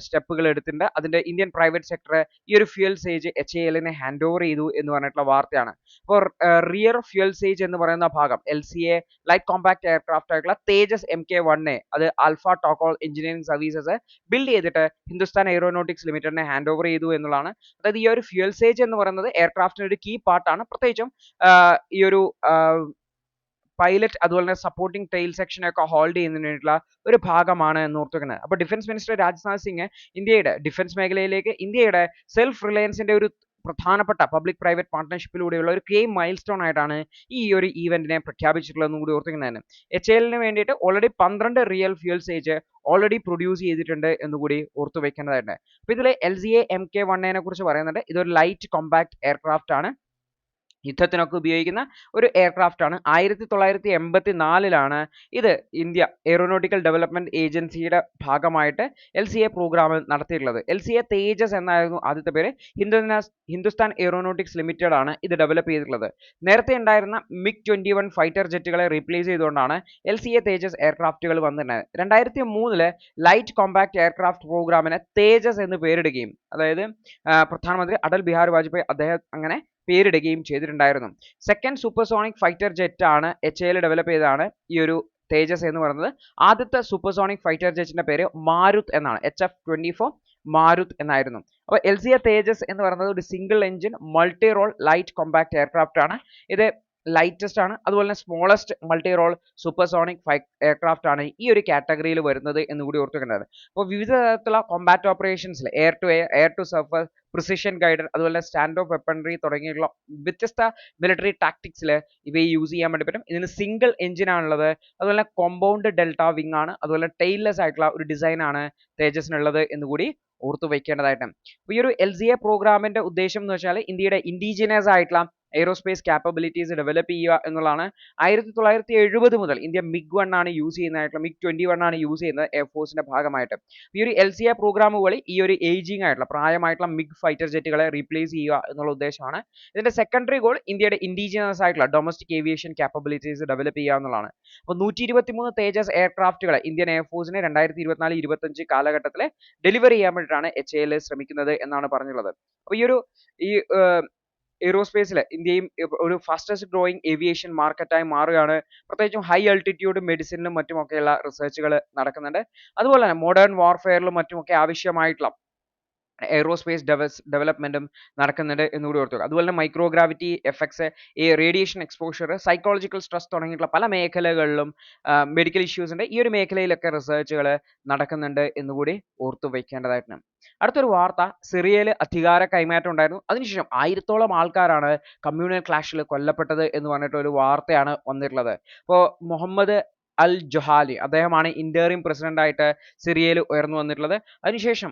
സ്റ്റെപ്പുകൾ എടുത്തിട്ടുണ്ട്. അതിന്റെ ഇന്ത്യൻ പ്രൈവറ്റ് സെക്ടർ ഈ ഒരു ഫ്യൂൽ സേജ് HAL-നെ ഹാൻഡ് ഓവർ ചെയ്തു എന്ന് പറഞ്ഞിട്ടുള്ള വാർത്തയാണ്. അപ്പോൾ റിയർ ഫ്യൂൽ സേജ് എന്ന് പറയുന്ന ഭാഗം LCA ലൈറ്റ് കോമ്പാക്ട് എയർക്രാഫ്റ്റ് ആയിട്ടുള്ള തേജസ് MK-1A അത് ആൽഫ ടോക്കോൾ എഞ്ചിനീയറിംഗ് സർവീസസ് ബിൽഡ് ചെയ്തിട്ട് ഹിന്ദുസ്ഥാൻ എയ്റോനോട്ടിക്സ് ലിമിറ്റഡിനെ ഹാൻഡ് ഓവർ ചെയ്തു എന്നുള്ളതാണ്. അതായത് ഈ ഒരു ഫ്യൂൽ സേജ് എന്ന് പറയുന്നത് എയർക്രാഫ്റ്റിന്റെ ഒരു കീ പാർട്ടാണ്. പ്രത്യേകിച്ചും ഈ ഒരു പൈലറ്റ് അതുപോലെ തന്നെ സപ്പോർട്ടിംഗ് ടെയിൽ സെക്ഷനൊക്കെ ഹോൾഡ് ചെയ്യുന്നതിന് വേണ്ടിയിട്ടുള്ള ഒരു ഭാഗമാണ് എന്ന് ഓർത്തു വെക്കുന്നത്. അപ്പോൾ ഡിഫൻസ് മിനിസ്റ്റർ രാജ്നാഥ് സിംഗ് ഇന്ത്യയുടെ ഡിഫൻസ് മേഖലയിലേക്ക് ഇന്ത്യയുടെ സെൽഫ് റിലയൻസിന്റെ ഒരു പ്രധാനപ്പെട്ട പബ്ലിക് പ്രൈവറ്റ് പാർട്ട്ണർഷിപ്പിലൂടെയുള്ള ഒരു കീ മൈൽ സ്റ്റോൺ ആയിട്ടാണ് ഈ ഒരു ഈവന്റിനെ പ്രഖ്യാപിച്ചിട്ടുള്ളതെന്നും കൂടി ഓർത്തുക്കുന്നതാണ്. HAL-ന് വേണ്ടിയിട്ട് already 12 real fuel sage already produce ചെയ്തിട്ടുണ്ട് എന്ന് കൂടി ഓർത്തു വെക്കേണ്ടതായിട്ടുണ്ട്. അപ്പോൾ ഇതിൽ LCA MK-1A കുറിച്ച് പറയുന്നുണ്ട്. ഇതൊരു ലൈറ്റ് കോമ്പാക്ട് എയർക്രാഫ്റ്റ് ആണ്. യുദ്ധത്തിനൊക്കെ ഉപയോഗിക്കുന്ന ഒരു എയർക്രാഫ്റ്റ് ആണ്. 1984 ഇത് ഇന്ത്യ എയ്റോനോട്ടിക്കൽ ഡെവലപ്മെന്റ് ഏജൻസിയുടെ ഭാഗമായിട്ട് LCA പ്രോഗ്രാം നടത്തിയിട്ടുള്ളത്. LCA തേജസ് എന്നായിരുന്നു ആദ്യത്തെ പേര്. ഹിന്ദുസ്ഥാൻ എയ്റോനോട്ടിക്സ് ലിമിറ്റഡ് ആണ് ഇത് ഡെവലപ്പ് ചെയ്തിട്ടുള്ളത്. നേരത്തെ ഉണ്ടായിരുന്ന MiG-21 ഫൈറ്റർ ജെറ്റുകളെ റീപ്ലേസ് ചെയ്തുകൊണ്ടാണ് LCA തേജസ് എയർക്രാഫ്റ്റുകൾ വന്നിട്ടുണ്ടായത്. 2003 ലൈറ്റ് കോമ്പാക്ട് എയർക്രാഫ്റ്റ് പ്രോഗ്രാമിന് തേജസ് എന്ന് പേരിടുകയും, അതായത് പ്രധാനമന്ത്രി അടൽ ബിഹാരി വാജ്പേയി അദ്ദേഹം അങ്ങനെ പേരിടുകയും ചെയ്തിട്ടുണ്ടായിരുന്നു. സെക്കൻഡ് സൂപ്പർസോണിക് ഫൈറ്റർ ജെറ്റ് ആണ് HAL ഡെവലപ്പ് ചെയ്തതാണ് ഈ ഒരു തേജസ് എന്ന് പറയുന്നത്. ആദ്യത്തെ സൂപ്പർസോണിക് ഫൈറ്റർ ജെറ്റിന്റെ പേര് മാരുത് എന്നാണ്. HF-24 മാരുത് എന്നായിരുന്നു. അപ്പോൾ LCA തേജസ് എന്ന് പറയുന്നത് ഒരു single engine multi role light compact aircraft ആണ്. ഇത് ലൈറ്റസ്റ്റ് ആണ്, അതുപോലെ തന്നെ smallest multi role supersonic aircraft ആണ് ഈ ഒരു കാറ്റഗറിയിൽ വരുന്നത് എന്ന് കൂടി ഓർത്തുവെക്കേണ്ടത്. അപ്പോൾ വിവിധ തരത്തിലുള്ള കോമ്പാറ്റ് ഓപ്പറേഷൻസിൽ air to air, air to surface, precision guided, അതുപോലെ സ്റ്റാൻഡ് ഓഫ് വെപ്പൺറി തുടങ്ങിയുള്ള വ്യത്യസ്ത മിലിറ്ററി ടാക്ടിക്സിൽ ഇവയെ യൂസ് ചെയ്യാൻ വേണ്ടി പറ്റും. ഇതിന് സിംഗിൾ എഞ്ചിൻ ആണുള്ളത്, അതുപോലെ കോമ്പൗണ്ട് ഡെൽറ്റ വിങ് ആണ്, അതുപോലെ ടൈൽലെസ് ആയിട്ടുള്ള ഒരു ഡിസൈൻ ആണ് തേജസിനുള്ളത് എന്ന് കൂടി ഓർത്തു വയ്ക്കേണ്ടതായിട്ട്. അപ്പോൾ ഈ ഒരു LCA പ്രോഗ്രാമിന്റെ ഉദ്ദേശം എന്ന് വെച്ചാൽ ഇന്ത്യയുടെ ഇൻഡിജിനസ് ആയിട്ടുള്ള എയ്റോസ്പേസ് ക്യാപ്പബിലിറ്റീസ് ഡെവലപ്പ് ചെയ്യുക എന്നുള്ളതാണ്. 1970 മുതൽ ഇന്ത്യ MiG-1 ആണ് യൂസ് ചെയ്യുന്നതായിട്ടുള്ള, MiG-21 ആണ് യൂസ് ചെയ്യുന്നത് എയർഫോഴ്സിന്റെ ഭാഗമായിട്ട്. ഈ ഒരു LCA പ്രോഗ്രാം വഴി ഈ ഒരു ഏജിങ് ആയിട്ടുള്ള പ്രായമായിട്ടുള്ള MiG ഫൈറ്റർ ജെറ്റുകളെ റീപ്ലേസ് ചെയ്യുക എന്നുള്ള ഉദ്ദേശമാണ്. ഇതിന്റെ സെക്കൻഡറി ഗോൾ ഇന്ത്യയുടെ ഇൻഡിജിനസ് ആയിട്ടുള്ള ഡൊമസ്റ്റിക് ഏവിയേഷൻ ക്യാപ്പബിലിറ്റീസ് ഡെവലപ്പ് ചെയ്യുക എന്നുള്ളതാണ്. അപ്പോൾ 123 തേജസ് എയർക്രാഫ്റ്റുകളെ ഇന്ത്യൻ എയർഫോഴ്സിന് 2024-25 കാലഘട്ടത്തിൽ ഡെലിവറി ചെയ്യാൻ വേണ്ടിയിട്ടാണ് HAL ശ്രമിക്കുന്നത് എന്നാണ് പറഞ്ഞുള്ളത്. അപ്പോൾ ഈ എയ്റോസ്പേസിൽ ഇന്ത്യയും ഒരു ഫാസ്റ്റസ്റ്റ് ഗ്രോയിങ് ഏവിയേഷൻ മാർക്കറ്റായി മാറുകയാണ്. പ്രത്യേകിച്ചും ഹൈ ആൾട്ടിറ്റ്യൂഡ് മെഡിസിനിലും മറ്റുമൊക്കെയുള്ള റിസർച്ചുകൾ നടക്കുന്നുണ്ട്. അതുപോലെ തന്നെ മോഡേൺ വാർഫെയറിലും മറ്റുമൊക്കെ ആവശ്യമായിട്ടുള്ള എയ്റോസ്പേസ് ഡെവലപ്മെന്റും നടക്കുന്നുണ്ട് എന്നുകൂടി ഓർത്തുക. അതുപോലെ തന്നെ മൈക്രോഗ്രാവിറ്റി എഫക്ട്സ്, ഈ റേഡിയേഷൻ എക്സ്പോഷർ, സൈക്കോളജിക്കൽ സ്ട്രെസ് തുടങ്ങിയിട്ടുള്ള പല മേഖലകളിലും മെഡിക്കൽ ഇഷ്യൂസിന്റെ ഈ ഒരു മേഖലയിലൊക്കെ റിസർച്ചുകൾ നടക്കുന്നുണ്ട് എന്നുകൂടി ഓർത്തു വയ്ക്കേണ്ടതായിട്ടുണ്ട്. അടുത്തൊരു വാർത്ത, സിറിയയിൽ അധികാര കൈമാറ്റം ഉണ്ടായിരുന്നു. അതിനുശേഷം 1000-ഓളം ആൾക്കാരാണ് കമ്മ്യൂണൽ ക്ലാഷിൽ കൊല്ലപ്പെട്ടത് എന്ന് പറഞ്ഞിട്ട് ഒരു വാർത്തയാണ് വന്നിട്ടുള്ളത്. അപ്പോൾ മുഹമ്മദ് അൽ ജൊഹാലി അദ്ദേഹമാണ് ഇന്ററിം പ്രസിഡന്റ് ആയിട്ട് സിറിയയിൽ ഉയർന്നു വന്നിട്ടുള്ളത്. അതിനുശേഷം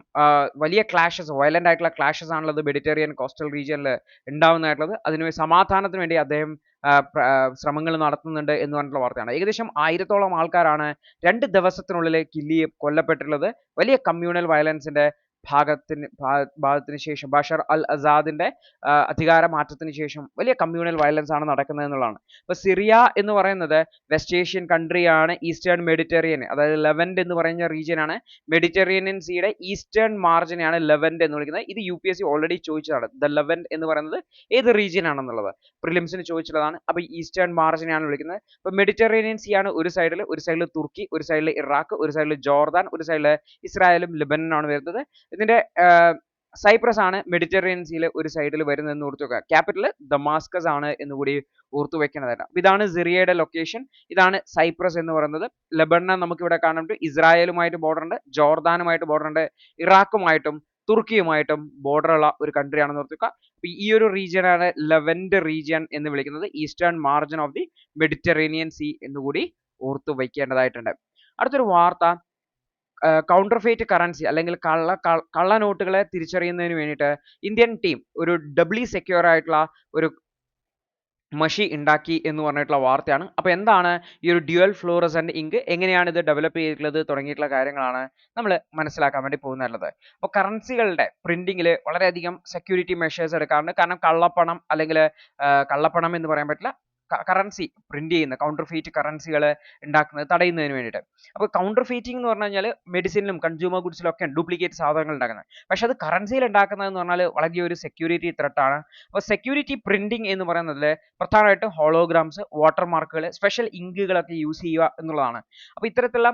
വലിയ ക്ലാഷസ്, വയലന്റ് ആയിട്ടുള്ള ക്ലാഷസ് ആണുള്ളത് മെഡിറ്ററേനിയൻ കോസ്റ്റൽ റീജിയനിൽ ഉണ്ടാവുന്നതായിട്ടുള്ളത്. അതിന് സമാധാനത്തിന് വേണ്ടി അദ്ദേഹം ശ്രമങ്ങൾ നടത്തുന്നുണ്ട് എന്ന് പറഞ്ഞിട്ടുള്ള വാർത്തയാണ്. ഏകദേശം 1000-ഓളം ആൾക്കാരാണ് 2 ദിവസത്തിനുള്ളിൽ കൊല്ലപ്പെട്ടിട്ടുള്ളത്. വലിയ കമ്മ്യൂണൽ വയലൻസിന്റെ ഭാഗത്തിന് ശേഷം ബഷർ അൽ അസാദിന്റെ അധികാര മാറ്റത്തിന് ശേഷം വലിയ കമ്മ്യൂണൽ വയലൻസ് ആണ് നടക്കുന്നത് എന്നുള്ളതാണ്. ഇപ്പൊ സിറിയ എന്ന് പറയുന്നത് വെസ്റ്റ് ഏഷ്യൻ കൺട്രിയാണ്, ഈസ്റ്റേൺ മെഡിറ്ററേനിയൻ, അതായത് ലെവന്റ് എന്ന് പറയുന്ന റീജിയൻ ആണ്. മെഡിറ്ററേനിയൻ സീയുടെ ഈസ്റ്റേൺ മാർജിനെയാണ് ലെവന്റ് എന്ന് വിളിക്കുന്നത്. ഇത് UPSC ഓൾറെഡി ചോദിച്ചതാണ്, ദ ലെവന്റ് എന്ന് പറയുന്നത് ഏത് റീജിയൻ ആണെന്നുള്ളത് പ്രിലിംസിന് ചോദിച്ചിട്ടുള്ളതാണ്. അപ്പൊ ഈസ്റ്റേൺ മാർജിനെയാണ് വിളിക്കുന്നത്. ഇപ്പൊ മെഡിറ്ററേനിയൻ സീ ആണ് ഒരു സൈഡിൽ തുർക്കി, ഒരു സൈഡിൽ ഇറാഖ്, ഒരു സൈഡിൽ ജോർദാൻ, ഒരു സൈഡിൽ ഇസ്രായേലും ലെബനനാണ് വരുന്നത്. ഇതിന്റെ സൈപ്രസ് ആണ് മെഡിറ്ററേനിയൻ സീയിൽ ഒരു സൈഡിൽ വരുന്നതെന്ന് ഓർത്തു വെക്കുക. ക്യാപിറ്റൽ ദമാസ്കസ് ആണ് എന്നുകൂടി ഓർത്തു വെക്കേണ്ടതായിട്ട്. ഇതാണ് സിറിയയുടെ ലൊക്കേഷൻ, ഇതാണ് സൈപ്രസ് എന്ന് പറയുന്നത്. ലെബനൻ നമുക്ക് ഇവിടെ കാണാൻ പറ്റും, ഇസ്രായേലുമായിട്ട് ബോർഡർ ഉണ്ട്, ജോർദാനുമായിട്ട് ബോർഡർ ഉണ്ട്, ഇറാഖുമായിട്ടും തുർക്കിയുമായിട്ടും ബോർഡർ ഉള്ള ഒരു കൺട്രി ആണെന്ന് ഓർത്തു വെക്കുക. അപ്പൊ ഈ ഒരു റീജിയൻ ആണ് ലെവന്റ് റീജിയൻ എന്ന് വിളിക്കുന്നത്, eastern margin of the Mediterranean see എന്നുകൂടി ഓർത്തു വയ്ക്കേണ്ടതായിട്ടുണ്ട്. അടുത്തൊരു വാർത്ത, കൗണ്ടർഫെയ്റ്റ് കറൻസി അല്ലെങ്കിൽ കള്ള നോട്ടുകളെ തിരിച്ചറിയുന്നതിന് വേണ്ടിയിട്ട് ഇന്ത്യൻ ടീം ഒരു ഡബ്ലി സെക്യൂർ ആയിട്ടുള്ള ഒരു മഷി ഉണ്ടാക്കി എന്ന് പറഞ്ഞിട്ടുള്ള വാർത്തയാണ്. അപ്പോൾ എന്താണ് ഈ ഒരു ഡ്യുവൽ ഫ്ലൂറസെന്റ് ഇങ്ക്, എങ്ങനെയാണ് ഇത് ഡെവലപ്പ് ചെയ്തിട്ടുള്ളത് തുടങ്ങിയിട്ടുള്ള കാര്യങ്ങളാണ് നമ്മൾ മനസ്സിലാക്കാൻ വേണ്ടി പോകുന്നുള്ളത്. അപ്പോൾ കറൻസികളുടെ പ്രിന്റിങ്ങിൽ വളരെയധികം സെക്യൂരിറ്റി മെഷേഴ്സ് എടുക്കാറുണ്ട്. കാരണം കള്ളപ്പണം അല്ലെങ്കിൽ കള്ളപ്പണം എന്ന് പറയാൻ പറ്റില്ല, കറൻസി പ്രിന്റ് ചെയ്യുന്ന കൗണ്ടർഫെയ്റ്റ് കറൻസികൾ ഉണ്ടാക്കുന്നത് തടയുന്നതിന് വേണ്ടിയിട്ട്. അപ്പോൾ കൗണ്ടർഫെയ്റ്റിംഗ് എന്ന് പറഞ്ഞു കഴിഞ്ഞാൽ മെഡിസിനിലും കൺസ്യൂമർ ഗുഡ്സിലും ഒക്കെ ഡ്യൂപ്ലിക്കേറ്റ് സാധനങ്ങൾ ഉണ്ടാക്കുന്നത്. പക്ഷെ അത് കറൻസിയിൽ ഉണ്ടാക്കുന്നത് എന്ന് പറഞ്ഞാൽ വളരെ ഒരു സെക്യൂരിറ്റി ത്രെട്ടാണ്. അപ്പോൾ സെക്യൂരിറ്റി പ്രിന്റിംഗ് എന്ന് പറയുന്നതിൽ പ്രധാനമായിട്ടും ഹോളോഗ്രാംസ്, വാട്ടർമാർക്കുകൾ, സ്പെഷ്യൽ ഇങ്കുകളൊക്കെ യൂസ് ചെയ്യുക എന്നുള്ളതാണ്. അപ്പോൾ ഇത്തരത്തിലുള്ള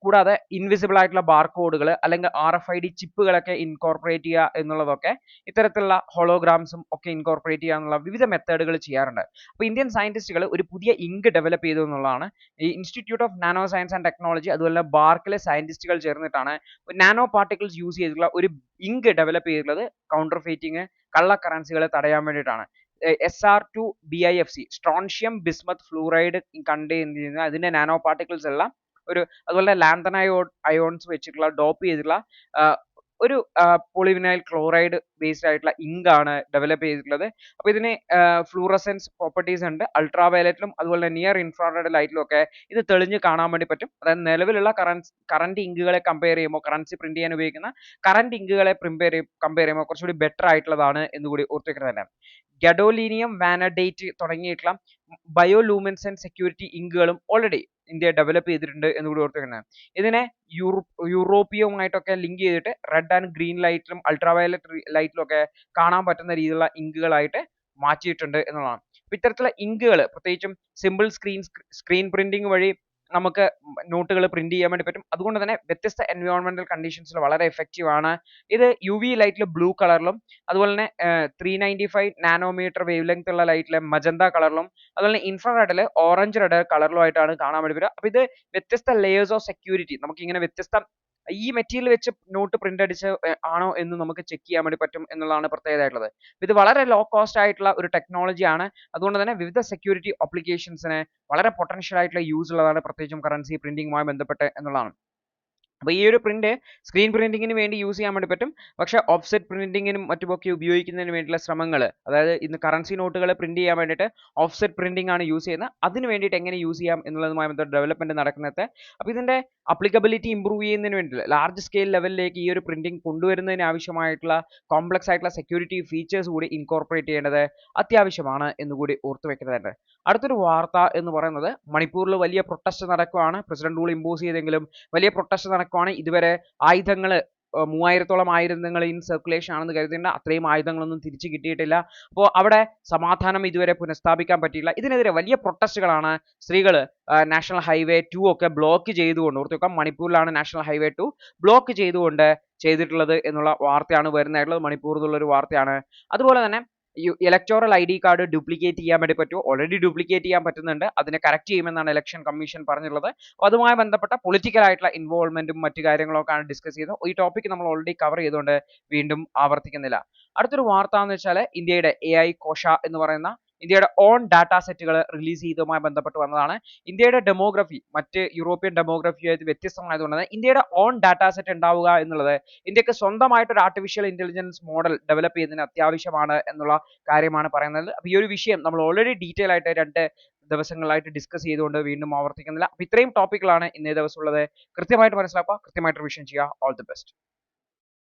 കൂടാതെ ഇൻവിസിബിൾ ആയിട്ടുള്ള ബാർകോഡുകൾ അല്ലെങ്കിൽ RFID ചിപ്പുകളൊക്കെ ഇൻകോർപ്പറേറ്റ് ചെയ്യുക എന്നുള്ളതൊക്കെ ഇത്തരത്തിലുള്ള ഹോളോഗ്രാംസും ഒക്കെ ഇൻകോർപ്പറേറ്റ് ചെയ്യുക എന്നുള്ള വിവിധ മെത്തേഡുകൾ ചെയ്യാറുണ്ട്. അപ്പോൾ ഇന്ത്യൻ സയന്റിസ്റ്റുകൾ ഒരു പുതിയ ഇങ്ക് ഡെവലപ്പ് ചെയ്തു എന്നുള്ളതാണ്. ഈ institute of nano science and technology അതുപോലെ ബാർക്കിലെ സയന്റിസ്റ്റുകൾ ചേർന്നിട്ടാണ് നാനോ പാർട്ടിക്കിൾസ് യൂസ് ചെയ്തിട്ടുള്ള ഒരു ഇങ്ക് ഡെവലപ്പ് ചെയ്തിട്ടുള്ളത്. കൗണ്ടർഫെയ്റ്റിംഗ്, കള്ള കറൻസികളെ തടയാൻ വേണ്ടിയിട്ടാണ്. SR2BIFC strontium bismuth fluoride contain ചെയ്യുന്ന അതിന്റെ നാനോ പാർട്ടിക്കിൾസ് എല്ലാം അതുപോലെ ലാന്തൻ അയോൺസ് വെച്ചിട്ടുള്ള ഡോപ്പ് ചെയ്തിട്ടുള്ള ഒരു പോളിവിനൈൽ ക്ലോറൈഡ് ബേസ്ഡ് ആയിട്ടുള്ള ഇങ്ക് ആണ് ഡെവലപ്പ് ചെയ്തിട്ടുള്ളത്. അപ്പോൾ ഇതിന് ഫ്ലൂറസെൻസ് പ്രോപ്പർട്ടീസ് ഉണ്ട്. അൾട്രാ വയലറ്റിലും അതുപോലെ നിയർ ഇൻഫ്രാറെഡ് ലൈറ്റിലും ഒക്കെ ഇത് തെളിഞ്ഞ് കാണാൻ വേണ്ടി പറ്റും. അതായത് നിലവിലുള്ള കറന്റ് ഇങ്കുകളെ കമ്പയർ ചെയ്യുമ്പോൾ, കറൻസി പ്രിന്റ് ചെയ്യാൻ ഉപയോഗിക്കുന്ന കറന്റ് ഇങ്കുകളെ കമ്പയർ ചെയ്യുമ്പോൾ കുറച്ചുകൂടി ബെറ്റർ ആയിട്ടുള്ളതാണ് എന്നുകൂടി ഓർത്തുവെക്കുന്നത്. ഗഡോലീനിയം, വാനഡേറ്റ് തുടങ്ങിയിട്ടുള്ള ബയോലൂമിനസെന്റ് സെക്യൂരിറ്റി ഇങ്കുകളും ഓൾറെഡി ഇന്ത്യ ഡെവലപ്പ് ചെയ്തിട്ടുണ്ട് എന്നുകൂടി ഓർത്തുവെക്കുന്നത്. ഇതിനെ യൂറോപ്പിയവുമായിട്ടൊക്കെ ലിങ്ക് ചെയ്തിട്ട് റെഡ് ആൻഡ് ഗ്രീൻ ലൈറ്റിലും അൾട്രാ വയലറ്റ് ലൈറ്റിലും ഒക്കെ കാണാൻ പറ്റുന്ന രീതിയിലുള്ള ഇങ്കുകളായിട്ട് മാറ്റിയിട്ടുണ്ട് എന്നുള്ളതാണ്. അപ്പോൾ ഇത്തരത്തിലുള്ള ഇങ്കുകൾ പ്രത്യേകിച്ചും സിമ്പിൾ സ്ക്രീൻ പ്രിന്റിംഗ് വഴി നമുക്ക് നോട്ടുകൾ പ്രിന്റ് ചെയ്യാൻ വേണ്ടി പറ്റും. അതുകൊണ്ട് തന്നെ വ്യത്യസ്ത എൻവയോൺമെന്റൽ കണ്ടീഷൻസിൽ വളരെ എഫക്റ്റീവ് ആണ്. ഇത് യുവി ലൈറ്റിൽ ബ്ലൂ കളറിലും അതുപോലെ തന്നെ 395 നാനോമീറ്റർ വേവ് ലെങ്ത് ഉള്ള ലൈറ്റിൽ മജന്ത കളറിലും അതുപോലെ തന്നെ ഇൻഫ്രാറെഡിൽ ഓറഞ്ച് റെഡ് കളറിലുമായിട്ടാണ് കാണാൻ വേണ്ടി വരിക. അപ്പോൾ ഇത് വ്യത്യസ്ത ലേയേഴ്സ് ഓഫ് സെക്യൂരിറ്റി നമുക്ക് ഇങ്ങനെ വ്യത്യസ്ത ഈ മെറ്റീരിയൽ വെച്ച് നോട്ട് പ്രിന്റ് അടിച്ച് ആണോ എന്ന് നമുക്ക് ചെക്ക് ചെയ്യാൻ വേണ്ടി പറ്റും എന്നുള്ളതാണ് പ്രത്യേകത ആയിട്ടുള്ളത്. ഇത് വളരെ ലോ കോസ്റ്റ് ആയിട്ടുള്ള ഒരു ടെക്നോളജിയാണ്. അതുകൊണ്ട് തന്നെ വിവിധ സെക്യൂരിറ്റി ആപ്ലിക്കേഷൻസിന് വളരെ പൊട്ടൻഷ്യൽ ആയിട്ടുള്ള യൂസ് ഉള്ളതാണ്, പ്രത്യേകിച്ചും കറൻസി പ്രിന്റിംഗുമായി ബന്ധപ്പെട്ട് എന്നുള്ളതാണ്. അപ്പോൾ ഈ ഒരു പ്രിന്റ് സ്ക്രീൻ പ്രിന്റിങ്ങിന് വേണ്ടി യൂസ് ചെയ്യാൻ വേണ്ടി പറ്റും. പക്ഷേ ഓഫ്സെറ്റ് പ്രിന്റിങ്ങിനും മറ്റുമൊക്കെ ഉപയോഗിക്കുന്നതിന് വേണ്ടിയുള്ള ശ്രമങ്ങൾ, അതായത് ഇന്ന് കറൻസി നോട്ടുകൾ പ്രിന്റ് ചെയ്യാൻ വേണ്ടിയിട്ട് ഓഫ്സെറ്റ് പ്രിന്റിംഗ് ആണ് യൂസ് ചെയ്യുന്നത്. അതിന് വേണ്ടിയിട്ട് എങ്ങനെ യൂസ് ചെയ്യാം എന്നുള്ളതുമായി ബന്ധപ്പെട്ട ഡെവലപ്മെന്റ് നടക്കുന്നത്. അപ്പോൾ ഇതിന്റെ അപ്ലിക്കബിലിറ്റി ഇംപ്രൂവ് ചെയ്യുന്നതിന് വേണ്ടി ലാർജ് സ്കെയിൽ ലെവലിലേക്ക് ഈ ഒരു പ്രിന്റിംഗ് കൊണ്ടുവരുന്നതിന് ആവശ്യമായിട്ടുള്ള കോംപ്ലക്സ് ആയിട്ടുള്ള സെക്യൂരിറ്റി ഫീച്ചേഴ്സ് കൂടി ഇൻകോർപ്പറേറ്റ് ചെയ്യേണ്ടത് അത്യാവശ്യമാണ് എന്നുകൂടി ഓർത്തു വെക്കേണ്ടതുണ്ട്. അടുത്തൊരു വാർത്ത എന്ന് പറയുന്നത് മണിപ്പൂരിൽ വലിയ പ്രൊട്ടസ്റ്റ് നടക്കുകയാണ്. പ്രസിഡന്റ് റൂൾ ഇമ്പോസ് ചെയ്തെങ്കിലും വലിയ പ്രൊട്ടസ്റ്റ് നടക്കുകയാണ്. ഇതുവരെ ആയുധങ്ങൾ 3000-ഓളം ആയുധങ്ങൾ ഇൻ സർക്കുലേഷൻ ആണെന്ന് കരുതുന്നുണ്ട്. അത്രയും ആയുധങ്ങളൊന്നും തിരിച്ചു കിട്ടിയിട്ടില്ല. അപ്പോൾ അവിടെ സമാധാനം ഇതുവരെ പുനഃസ്ഥാപിക്കാൻ പറ്റിയില്ല. ഇതിനെതിരെ വലിയ പ്രൊട്ടസ്റ്റുകളാണ് സ്ത്രീകൾ നാഷണൽ ഹൈവേ 2 ഒക്കെ ബ്ലോക്ക് ചെയ്തുകൊണ്ട്, ഓർത്ത് വെക്കാം മണിപ്പൂരിലാണ് നാഷണൽ ഹൈവേ 2 ബ്ലോക്ക് ചെയ്തുകൊണ്ട് ചെയ്തിട്ടുള്ളത് എന്നുള്ള വാർത്തയാണ് വരുന്നതായിട്ടുള്ളത്. മണിപ്പൂരിൽ നിന്നുള്ള ഒരു വാർത്തയാണ്. അതുപോലെ തന്നെ ഇലക്ടോറൽ ID കാർഡ് ഡ്യൂപ്ലിക്കേറ്റ് ചെയ്യാൻ വേണ്ടി പറ്റുമോ? ഓൾറെഡി ഡ്യൂപ്ലിക്കേറ്റ് ചെയ്യാൻ പറ്റുന്നുണ്ട്. അതിനെ കറക്റ്റ് ചെയ്യുമെന്നാണ് ഇലക്ഷൻ കമ്മീഷൻ പറഞ്ഞിട്ടുള്ളത്. അപ്പോൾ അതുമായി ബന്ധപ്പെട്ട പൊളിറ്റിക്കൽ ആയിട്ടുള്ള ഇൻവോൾവ്മെന്റും മറ്റു കാര്യങ്ങളൊക്കെയാണ് ഡിസ്കസ് ചെയ്തത്. ഈ ടോപ്പിക് നമ്മൾ ഓൾറെഡി കവർ ചെയ്തുകൊണ്ട് വീണ്ടും ആവർത്തിക്കുന്നില്ല. അടുത്തൊരു വാർത്ത എന്ന് വെച്ചാൽ ഇന്ത്യയുടെ AI കോശ എന്ന് പറയുന്ന ഇന്ത്യയുടെ ഓൺ ഡാറ്റാ സെറ്റുകൾ റിലീസ് ചെയ്തതുമായി ബന്ധപ്പെട്ട് വന്നതാണ്. ഇന്ത്യയുടെ ഡെമോഗ്രഫി മറ്റ് യൂറോപ്യൻ ഡെമോഗ്രഫിയായിട്ട് വ്യത്യസ്തമായതുകൊണ്ട് തന്നെ ഇന്ത്യയുടെ ഓൺ ഡാറ്റാ സെറ്റ് ഉണ്ടാവുക എന്നുള്ളത് ഇന്ത്യക്ക് സ്വന്തമായിട്ട് ഒരു ആർട്ടിഫിഷ്യൽ ഇന്റലിജൻസ് മോഡൽ ഡെവലപ്പ് ചെയ്യുന്നതിന് അത്യാവശ്യമാണ് എന്നുള്ള കാര്യമാണ് പറയുന്നത്. അപ്പോൾ ഈ ഒരു വിഷയം നമ്മൾ ഓൾറെഡി ഡീറ്റെയിൽ ആയിട്ട് 2 ദിവസങ്ങളായിട്ട് ഡിസ്കസ് ചെയ്തുകൊണ്ട് വീണ്ടും ആവർത്തിക്കുന്നില്ല. അപ്പോൾ ഇത്രയും ടോപ്പിക്കുകളാണ് ഇന്നേ ദിവസം ഉള്ളത്. കൃത്യമായിട്ട് മനസ്സിലാക്കുക, കൃത്യമായിട്ട് റിവിഷൻ ചെയ്യുക. All the best.